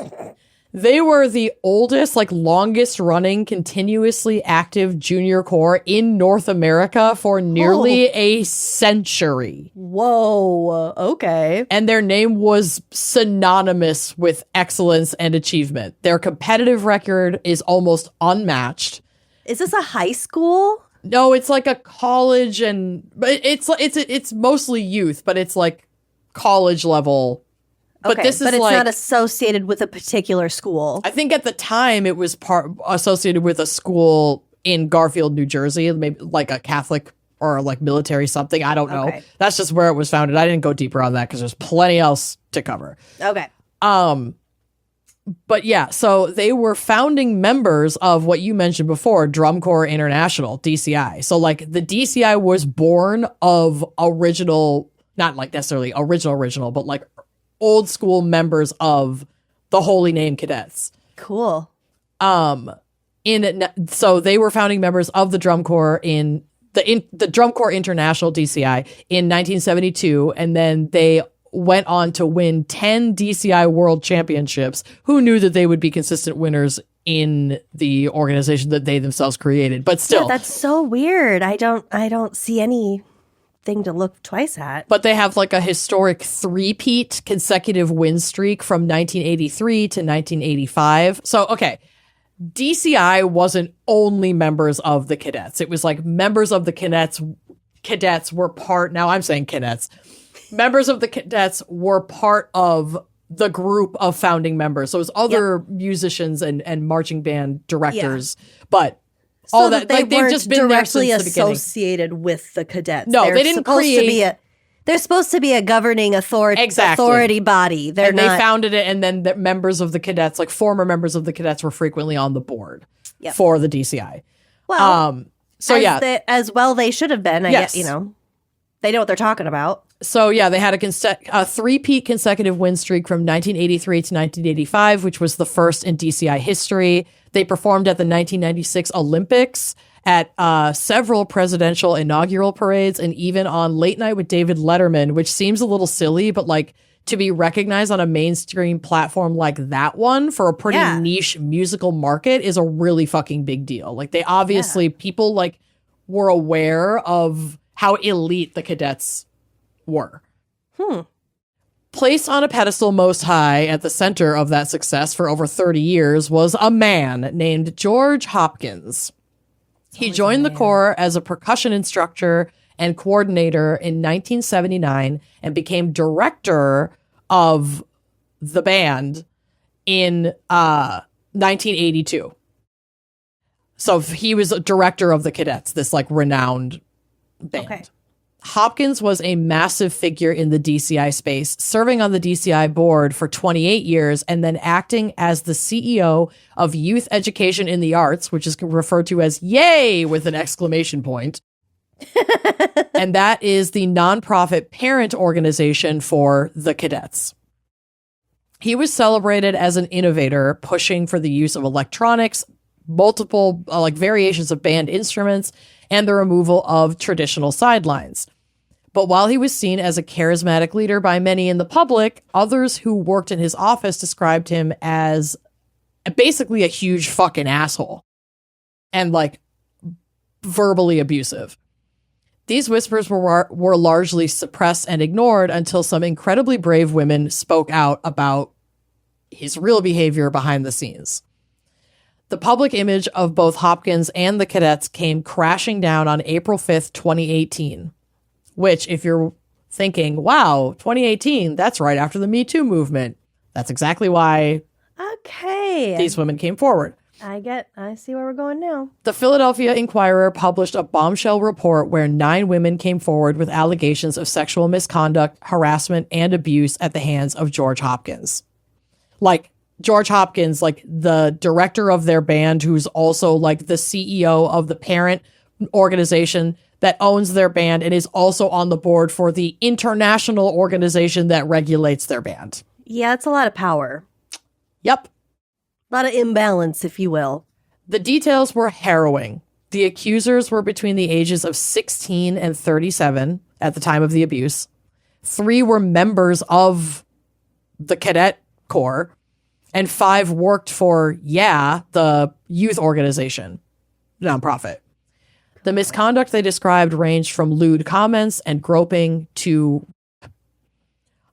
S3: They were the oldest, longest running, continuously active junior corps in North America for nearly a century.
S2: Whoa. Okay.
S3: And their name was synonymous with excellence and achievement. Their competitive record is almost unmatched.
S2: Is this a high school?
S3: No, it's like a college, but it's mostly youth, but it's like college level. But
S2: Okay,
S3: this is
S2: but it's
S3: like,
S2: not associated with a particular school.
S3: I think at the time it was associated with a school in Garfield, New Jersey, maybe like a Catholic or like military something. I don't know.
S2: Okay.
S3: That's just where it was founded. I didn't go deeper on that because there's plenty else to cover.
S2: Okay.
S3: But yeah, so they were founding members of what you mentioned before, Drum Corps International, DCI. So like the DCI was born of original, not like necessarily original, but like old school members of the Holy Name Cadets.
S2: Cool.
S3: So they were founding members of the Drum Corps in the Drum Corps International DCI in 1972, and then they went on to win 10 DCI World Championships. Who knew that they would be consistent winners in the organization that they themselves created? But still,
S2: Yeah, that's so weird. I don't see anything to look twice at.
S3: But they have like a historic three-peat consecutive win streak from 1983 to 1985. So, okay, DCI wasn't only members of the cadets. It was like members of the cadets were part. Now I'm saying cadets. Members of the cadets were part of the group of founding members. So it was other musicians and marching band directors, but all that
S2: they
S3: like they've just been there since
S2: directly
S3: the beginning.
S2: associated with the cadets.
S3: No, they didn't create.
S2: They're supposed to be a governing authority body. They're
S3: And
S2: not.
S3: they founded it, and then the members of the cadets, like former members of the cadets, were frequently on the board for the DCI.
S2: Well,
S3: so
S2: as well they should have been. I guess, they know what they're talking about.
S3: So yeah, they had a three-peat consecutive win streak from 1983 to 1985, which was the first in DCI history. They performed at the 1996 Olympics, at several presidential inaugural parades, and even on Late Night with David Letterman, which seems a little silly, but like to be recognized on a mainstream platform like that one for a pretty niche musical market is a really fucking big deal. Like they obviously, people like were aware of how elite the cadets were. Placed on a pedestal most high at the center of that success for over 30 years was a man named George Hopkins. He joined the Corps as a percussion instructor and coordinator in 1979 and became director of the band in 1982. So he was a director of the Cadets, this like renowned band. Okay. Hopkins was a massive figure in the DCI space, serving on the DCI board for 28 years and then acting as the CEO of Youth Education in the Arts, which is referred to as YAY with an exclamation point. And that is the nonprofit parent organization for the cadets. He was celebrated as an innovator, pushing for the use of electronics, multiple variations of band instruments, and the removal of traditional sidelines. But while he was seen as a charismatic leader by many in the public, others who worked in his office described him as basically a huge fucking asshole and like verbally abusive. These whispers were largely suppressed and ignored until some incredibly brave women spoke out about his real behavior behind the scenes. The public image of both Hopkins and the cadets came crashing down on April 5th, 2018, which, if you're thinking, wow, 2018, that's right after the Me Too movement. That's exactly why these women came forward.
S2: I see where we're going now.
S3: The Philadelphia Inquirer published a bombshell report where 9 women came forward with allegations of sexual misconduct, harassment, and abuse at the hands of George Hopkins. Like, George Hopkins, like the director of their band, who's also like the CEO of the parent organization that owns their band and is also on the board for the international organization that regulates their band.
S2: Yeah, it's a lot of power.
S3: Yep.
S2: A lot of imbalance, if you will.
S3: The details were harrowing. The accusers were between the ages of 16 and 37 at the time of the abuse. 3 were members of the Cadet Corps, and 5 worked for, the youth organization, nonprofit. The misconduct they described ranged from lewd comments and groping to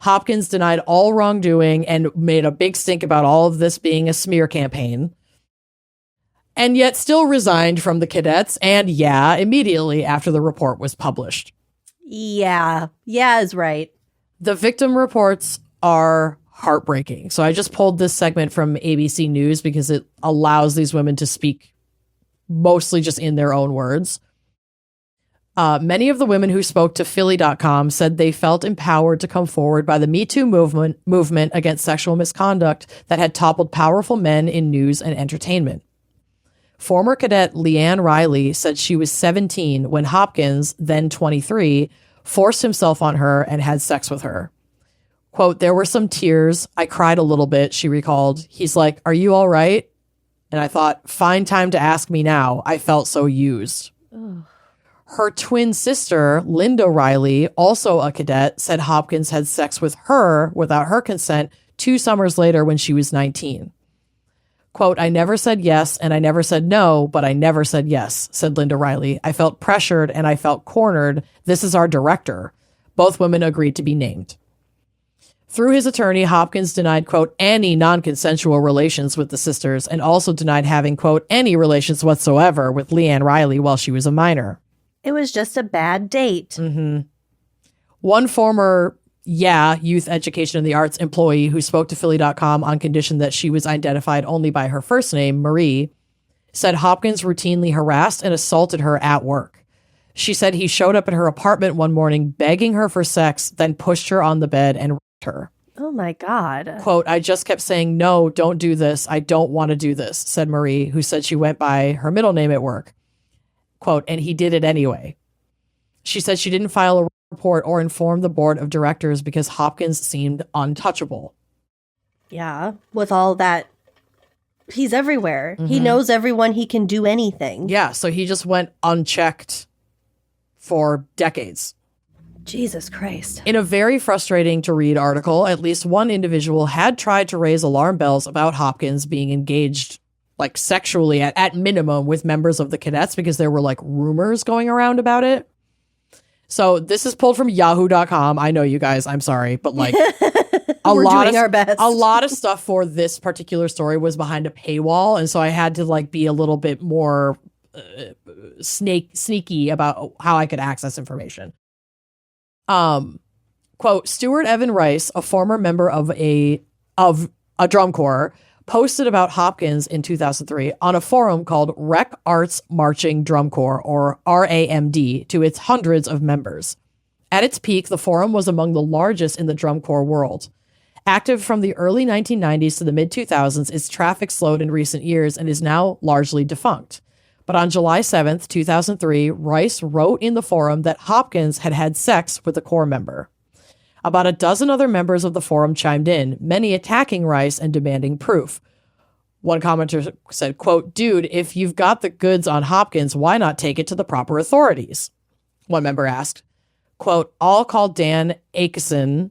S3: Hopkins denied all wrongdoing and made a big stink about all of this being a smear campaign. and yet still resigned from the Cadets, and immediately after the report was published.
S2: Yeah is right.
S3: The victim reports are heartbreaking. So I just pulled this segment from ABC News because it allows these women to speak mostly just in their own words. Many of the women who spoke to Philly.com said they felt empowered to come forward by the Me Too movement against sexual misconduct that had toppled powerful men in news and entertainment. Former cadet Leanne Riley said she was 17 when Hopkins, then 23, forced himself on her and had sex with her. Quote, there were some tears. I cried a little bit, she recalled. He's like, are you all right? And I thought, find time to ask me now. I felt so used. Ugh. Her twin sister, Linda Riley, also a cadet, said Hopkins had sex with her without her consent 2 summers later when she was 19. Quote, I never said yes and I never said no, but I never said yes, said Linda Riley. I felt pressured and I felt cornered. This is our director. Both women agreed to be named. Through his attorney, Hopkins denied, quote, any non-consensual relations with the sisters and also denied having, quote, any relations whatsoever with Leanne Riley while she was a minor.
S2: It was just a bad date.
S3: Mm-hmm. One former youth education and the arts employee who spoke to Philly.com on condition that she was identified only by her first name, Marie, said Hopkins routinely harassed and assaulted her at work. She said he showed up at her apartment one morning begging her for sex, then pushed her on the bed and raped her.
S2: Oh my God.
S3: Quote, I just kept saying, no, don't do this. I don't want to do this, said Marie, who said she went by her middle name at work. Quote, and he did it anyway. She said she didn't file a report or inform the board of directors because Hopkins seemed untouchable.
S2: Yeah, with all that, he's everywhere. Mm-hmm. He knows everyone. He can do anything.
S3: Yeah, so he just went unchecked for decades.
S2: Jesus Christ.
S3: In a very frustrating to read article, at least one individual had tried to raise alarm bells about Hopkins being engaged like sexually at minimum with members of the Cadets because there were like rumors going around about it. So this is pulled from yahoo.com. I know you guys, I'm sorry, but like
S2: We're doing our best.
S3: A lot of stuff for this particular story was behind a paywall. And so I had to like be a little bit more sneaky about how I could access information. Quote, Stuart Evan Rice, a former member of a drum corps, posted about Hopkins in 2003 on a forum called Rec Arts Marching Drum Corps, or RAMD, to its hundreds of members. At its peak, the forum was among the largest in the drum corps world. Active from the early 1990s to the mid-2000s, its traffic slowed in recent years and is now largely defunct. But on July 7th, 2003, Rice wrote in the forum that Hopkins had had sex with a corps member. About a dozen other members of the forum chimed in, many attacking Rice and demanding proof. One commenter said, quote, dude, if you've got the goods on Hopkins, why not take it to the proper authorities? One member asked, quote, I'll call Dan Akeson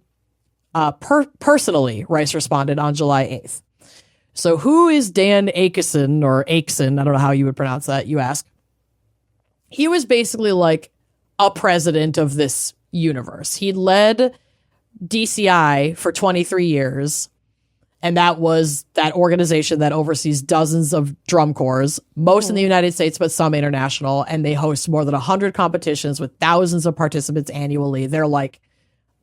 S3: personally, Rice responded on July 8th. So who is Dan Akeson or Akeson? I don't know how you would pronounce that, you ask. He was basically like a president of this universe. He led DCI for 23 years, and that was that organization that oversees dozens of drum corps, most in the United States, but some international, and they host more than 100 competitions with thousands of participants annually. They're like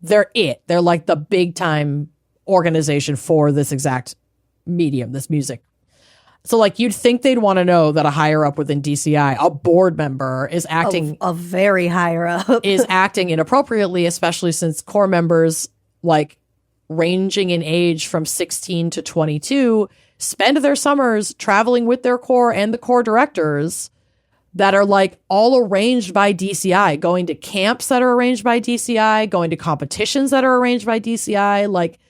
S3: the big time organization for this exact medium, this music. So like you'd think they'd want to know that a higher up within DCI, a board member, is acting
S2: a very higher up
S3: is acting inappropriately, especially since corps members like ranging in age from 16 to 22 spend their summers traveling with their corps and the corps directors that are like all arranged by DCI, going to camps that are arranged by DCI, going to competitions that are arranged by DCI. Like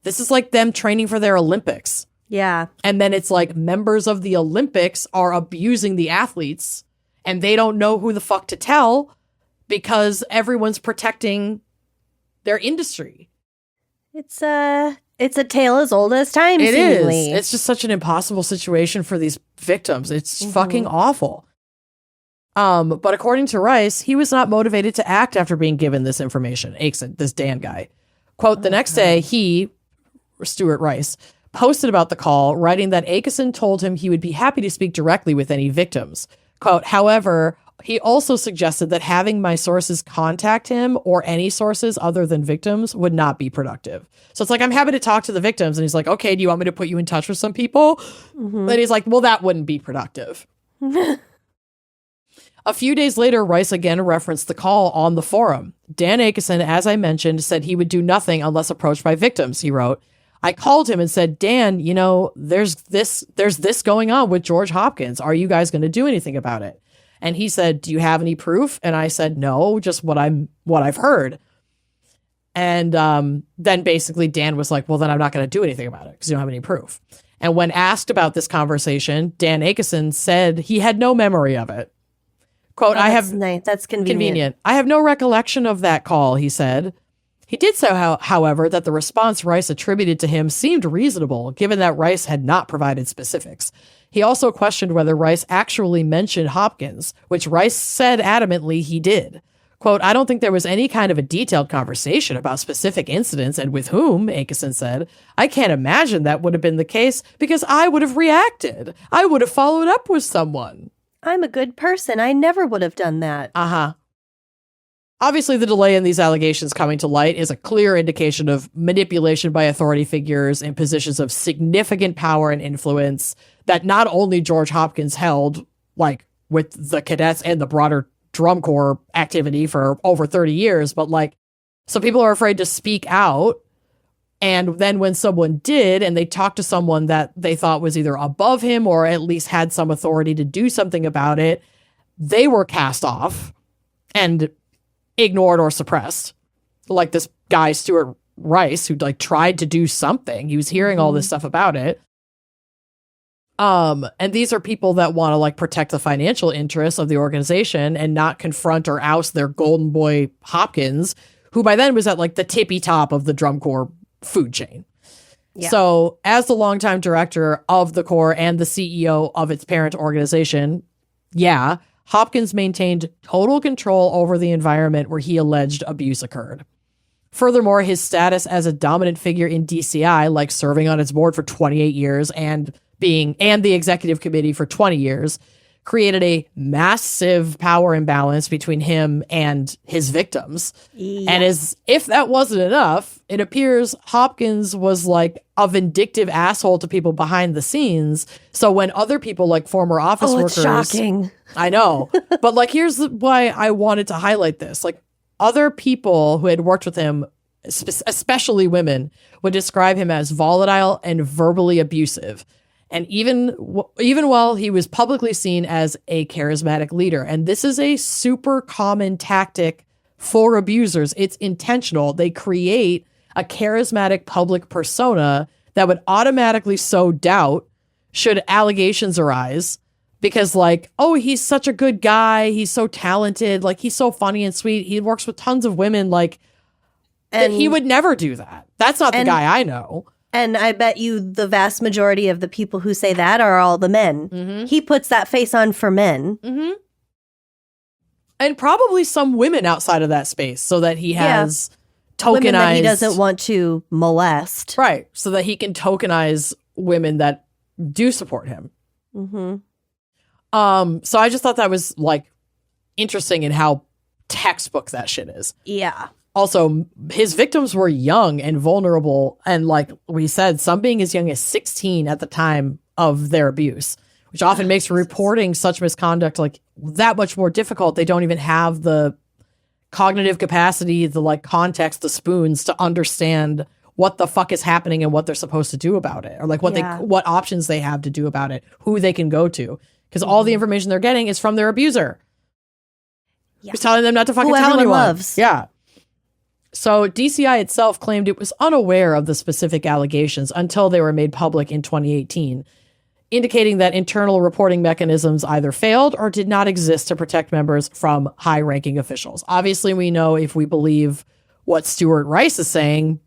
S3: this is like them training for their Olympics.
S2: Yeah.
S3: And then it's like members of the Olympics are abusing the athletes and they don't know who the fuck to tell because everyone's protecting their industry.
S2: It's a tale as old as time.
S3: It
S2: seemingly.
S3: is. It's just such an impossible situation for these victims. It's fucking awful. But according to Rice, he was not motivated to act after being given this information. Akeson, this Dan guy. Quote, the next day, he, Stuart Rice, posted about the call, writing that Akeson told him he would be happy to speak directly with any victims. Quote, however, he also suggested that having my sources contact him or any sources other than victims would not be productive. So it's like, I'm happy to talk to the victims. And he's like, okay, do you want me to put you in touch with some people? Mm-hmm. And he's like, well, that wouldn't be productive. A few days later, Rice again referenced the call on the forum. Dan Akeson, as I mentioned, said he would do nothing unless approached by victims, he wrote. I called him and said, Dan, you know, there's this going on with George Hopkins. Are you guys going to do anything about it? And he said, do you have any proof? And I said, no, just what I've heard. And then basically Dan was like, well, then I'm not going to do anything about it because you don't have any proof. And when asked about this conversation, Dan Akeson said he had no memory of it. Quote,
S2: That's convenient.
S3: I have no recollection of that call, he said. He did so, however, that the response Rice attributed to him seemed reasonable, given that Rice had not provided specifics. He also questioned whether Rice actually mentioned Hopkins, which Rice said adamantly he did. Quote, I don't think there was any kind of a detailed conversation about specific incidents and with whom, Akeson said. I can't imagine that would have been the case because I would have reacted. I would have followed up with someone.
S2: I'm a good person. I never would have done that.
S3: Uh-huh. Obviously, the delay in these allegations coming to light is a clear indication of manipulation by authority figures in positions of significant power and influence that not only George Hopkins held, like with the Cadets and the broader drum corps activity for over 30 years, but like, so people are afraid to speak out. And then when someone did, and they talked to someone that they thought was either above him or at least had some authority to do something about it, they were cast off and ignored or suppressed. Like this guy, Stuart Rice, who like tried to do something. He was hearing all this stuff about it. And these are people that want to like protect the financial interests of the organization and not confront or oust their golden boy Hopkins, who by then was at like the tippy top of the drum corps food chain. Yeah. So as the longtime director of the Corps and the CEO of its parent organization, Hopkins maintained total control over the environment where he alleged abuse occurred. Furthermore, his status as a dominant figure in DCI, like serving on its board for 28 years and the executive committee for 20 years, created a massive power imbalance between him and his victims. Yeah. And as if that wasn't enough, it appears Hopkins was like a vindictive asshole to people behind the scenes. So when other people like former office workers...
S2: It's shocking.
S3: I know. But like, here's why I wanted to highlight this. Like, other people who had worked with him, especially women, would describe him as volatile and verbally abusive. And even while he was publicly seen as a charismatic leader, and this is a super common tactic for abusers. It's intentional. They create a charismatic public persona that would automatically sow doubt should allegations arise. Because like, oh, he's such a good guy. He's so talented. Like, he's so funny and sweet. He works with tons of women. Like, and he would never do that. That's not the guy I know.
S2: And I bet you the vast majority of the people who say that are all the men. Mm-hmm. He puts that face on for men.
S3: Mm-hmm. And probably some women outside of that space so that he has tokenized... Women that
S2: he doesn't want to molest.
S3: Right. So that he can tokenize women that do support him.
S2: Mm-hmm.
S3: So I just thought that was like interesting in how textbook that shit is.
S2: Yeah.
S3: Also, his victims were young and vulnerable, and like we said, some being as young as 16 at the time of their abuse, which often makes reporting such misconduct like that much more difficult. They don't even have the cognitive capacity, the like context, the spoons to understand what the fuck is happening and what they're supposed to do about it, or like what options they have to do about it, who they can go to, because all the information they're getting is from their abuser. Yeah. Who's telling them not to fucking tell anyone.
S2: Loves.
S3: Yeah. So DCI itself claimed it was unaware of the specific allegations until they were made public in 2018, indicating that internal reporting mechanisms either failed or did not exist to protect members from high-ranking officials. Obviously, we know if we believe what Stuart Rice is saying,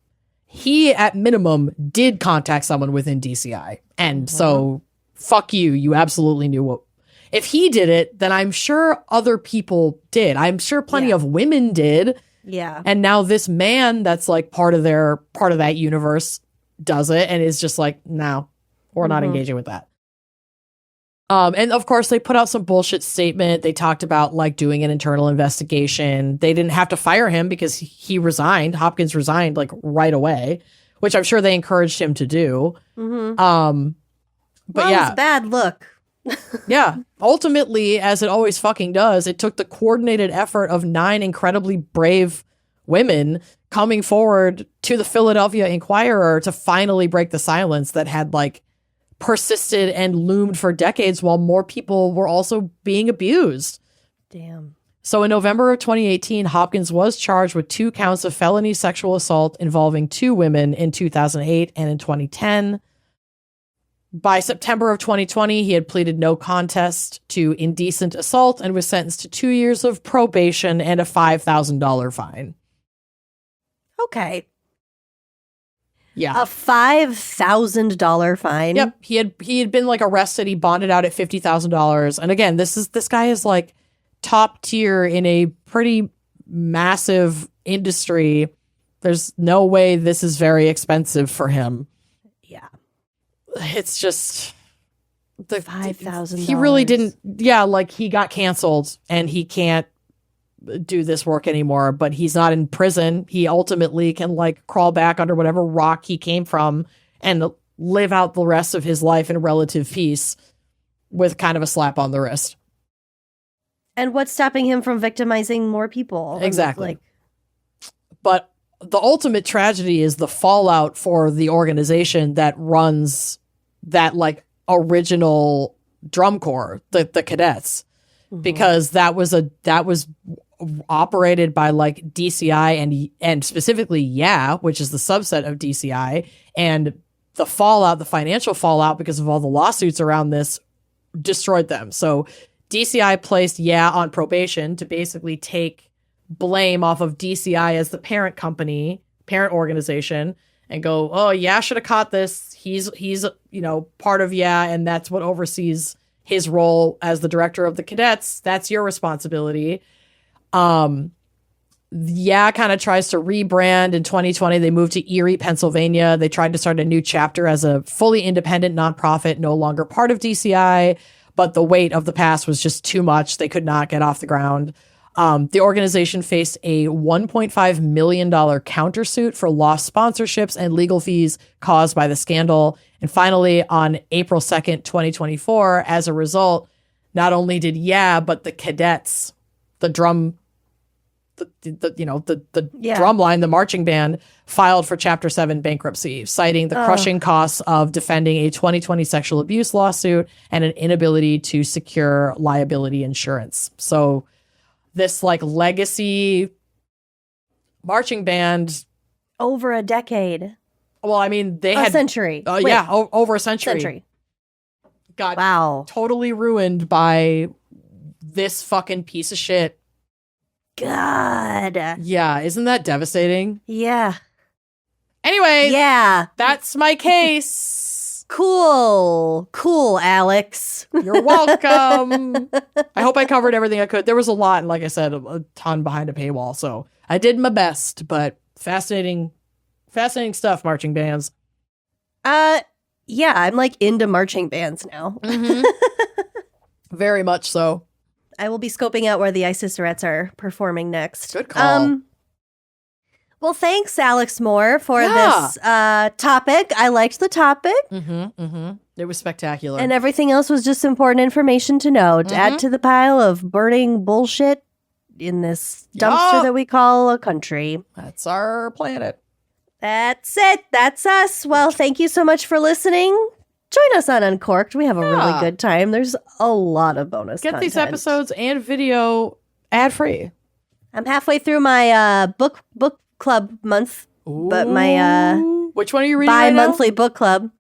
S3: he, at minimum, did contact someone within DCI. And so, fuck you. You absolutely knew what... If he did it, then I'm sure other people did. I'm sure plenty of women did.
S2: Yeah.
S3: And now this man that's like part of that universe does it and is just like, no, we're not engaging with that. And of course, they put out some bullshit statement. They talked about like doing an internal investigation. They didn't have to fire him because he resigned. Hopkins resigned like right away, which I'm sure they encouraged him to do.
S2: Mm-hmm.
S3: But yeah,
S2: it's bad look.
S3: yeah. Ultimately, as it always fucking does, it took the coordinated effort of 9 incredibly brave women coming forward to the Philadelphia Inquirer to finally break the silence that had like persisted and loomed for decades while more people were also being abused.
S2: Damn.
S3: So in November of 2018, Hopkins was charged with 2 counts of felony sexual assault involving 2 women in 2008 and in 2010. By September of 2020, he had pleaded no contest to indecent assault and was sentenced to 2 years of probation and a $5,000 fine.
S2: Okay.
S3: Yeah.
S2: A $5,000 fine.
S3: Yep. He had been like arrested. He bonded out at $50,000. And again, this guy is like top tier in a pretty massive industry. There's no way this is very expensive for him.
S2: Yeah.
S3: It's just the
S2: $5,000.
S3: He really didn't. Yeah. Like he got canceled and he can't do this work anymore, but he's not in prison. He ultimately can like crawl back under whatever rock he came from and live out the rest of his life in relative peace with kind of a slap on the wrist.
S2: And what's stopping him from victimizing more people?
S3: Exactly. But the ultimate tragedy is the fallout for the organization that runs that like original drum corps, the Cadets, because that was operated by like DCI and specifically which is the subset of DCI, and the fallout, the financial fallout because of all the lawsuits around this destroyed them. So DCI placed on probation to basically take blame off of DCI as the parent organization and go, oh, should have caught this. He's part of and that's what oversees his role as the director of the Cadets. That's your responsibility. Kind of tries to rebrand in 2020. They moved to Erie, Pennsylvania. They tried to start a new chapter as a fully independent nonprofit, no longer part of DCI, but the weight of the past was just too much. They could not get off the ground. The organization faced a $1.5 million countersuit for lost sponsorships and legal fees caused by the scandal. And finally, on April 2nd, 2024, as a result, not only did but the Cadets, the Drumline, the marching band, filed for Chapter 7 bankruptcy, citing the crushing costs of defending a 2020 sexual abuse lawsuit and an inability to secure liability insurance. So this like legacy marching band,
S2: over a decade.
S3: Well, I mean, they had
S2: a century.
S3: Over a century. Got totally ruined by this fucking piece of shit.
S2: God.
S3: Yeah, isn't that devastating?
S2: Yeah.
S3: Anyway,
S2: yeah,
S3: that's my case.
S2: Cool, Alex.
S3: You're welcome. I hope I covered everything I could. There was a lot, and like I said, a ton behind a paywall, so I did my best, but fascinating stuff, marching bands.
S2: Yeah, I'm like into marching bands now.
S3: Mm-hmm. Very much so.
S2: I will be scoping out where the Isiserettes are performing next.
S3: Good call.
S2: Well, thanks, Alex Moore, for this topic. I liked the topic.
S3: It was spectacular.
S2: And everything else was just important information to know to add to the pile of burning bullshit in this dumpster that we call a country.
S3: That's our planet.
S2: That's it. That's us. Well, thank you so much for listening. Join us on Uncorked. We have a really good time. There's a lot of bonus content.
S3: These episodes and video ad-free.
S2: I'm halfway through my book club month.
S3: Ooh.
S2: But my
S3: which one are you reading
S2: bi-monthly book club?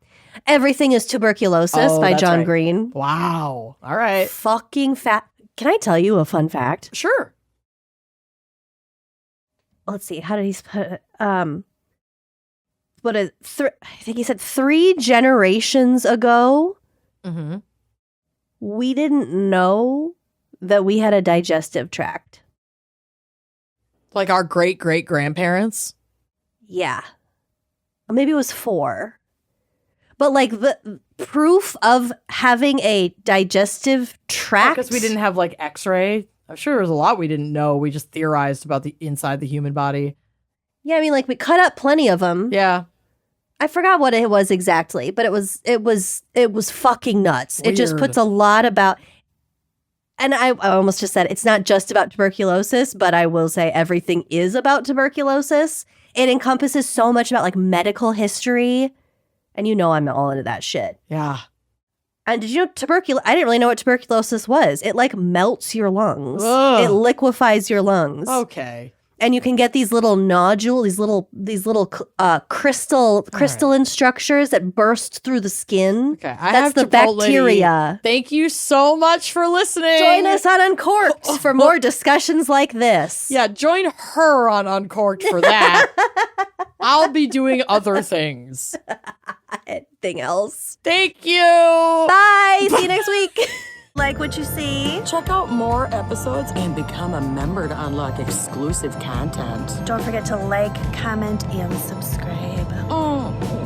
S2: Everything is Tuberculosis by John Green.
S3: Wow. All right.
S2: Fucking fat. Can I tell you a fun fact?
S3: Sure.
S2: Let's see. How did he put it? I think he said 3 generations ago, we didn't know that we had a digestive tract.
S3: Like our great-great-grandparents?
S2: Yeah. Maybe it was 4. But like the proof of having a digestive tract.
S1: Because we didn't have like X-ray. I'm sure there was a lot we didn't know. We just theorized about the inside the human body.
S2: Yeah, I mean, like we cut up plenty of them.
S1: Yeah.
S2: I forgot what it was exactly, but it was fucking nuts.
S1: Weird.
S2: It just puts a lot about. And I almost just said it's not just about tuberculosis, but I will say everything is about tuberculosis. It encompasses so much about like medical history. And you know I'm all into that shit.
S1: Yeah.
S2: And did you know tuberculosis? I didn't really know what tuberculosis was. It like melts your lungs.
S1: Ugh.
S2: It liquefies your lungs.
S1: Okay.
S2: And you can get these little nodules, these little crystalline structures that burst through the skin.
S1: Okay.
S2: That's the bacteria.
S3: Thank you so much for listening.
S2: Join us on Uncorked for more discussions like this.
S3: Yeah, join her on Uncorked for that. I'll be doing other things.
S2: Anything else?
S3: Thank you.
S2: Bye. See you next week. Like what you see?
S1: Check out more episodes and become a member to unlock exclusive content.
S2: Don't forget to like, comment, and subscribe.
S1: Oh.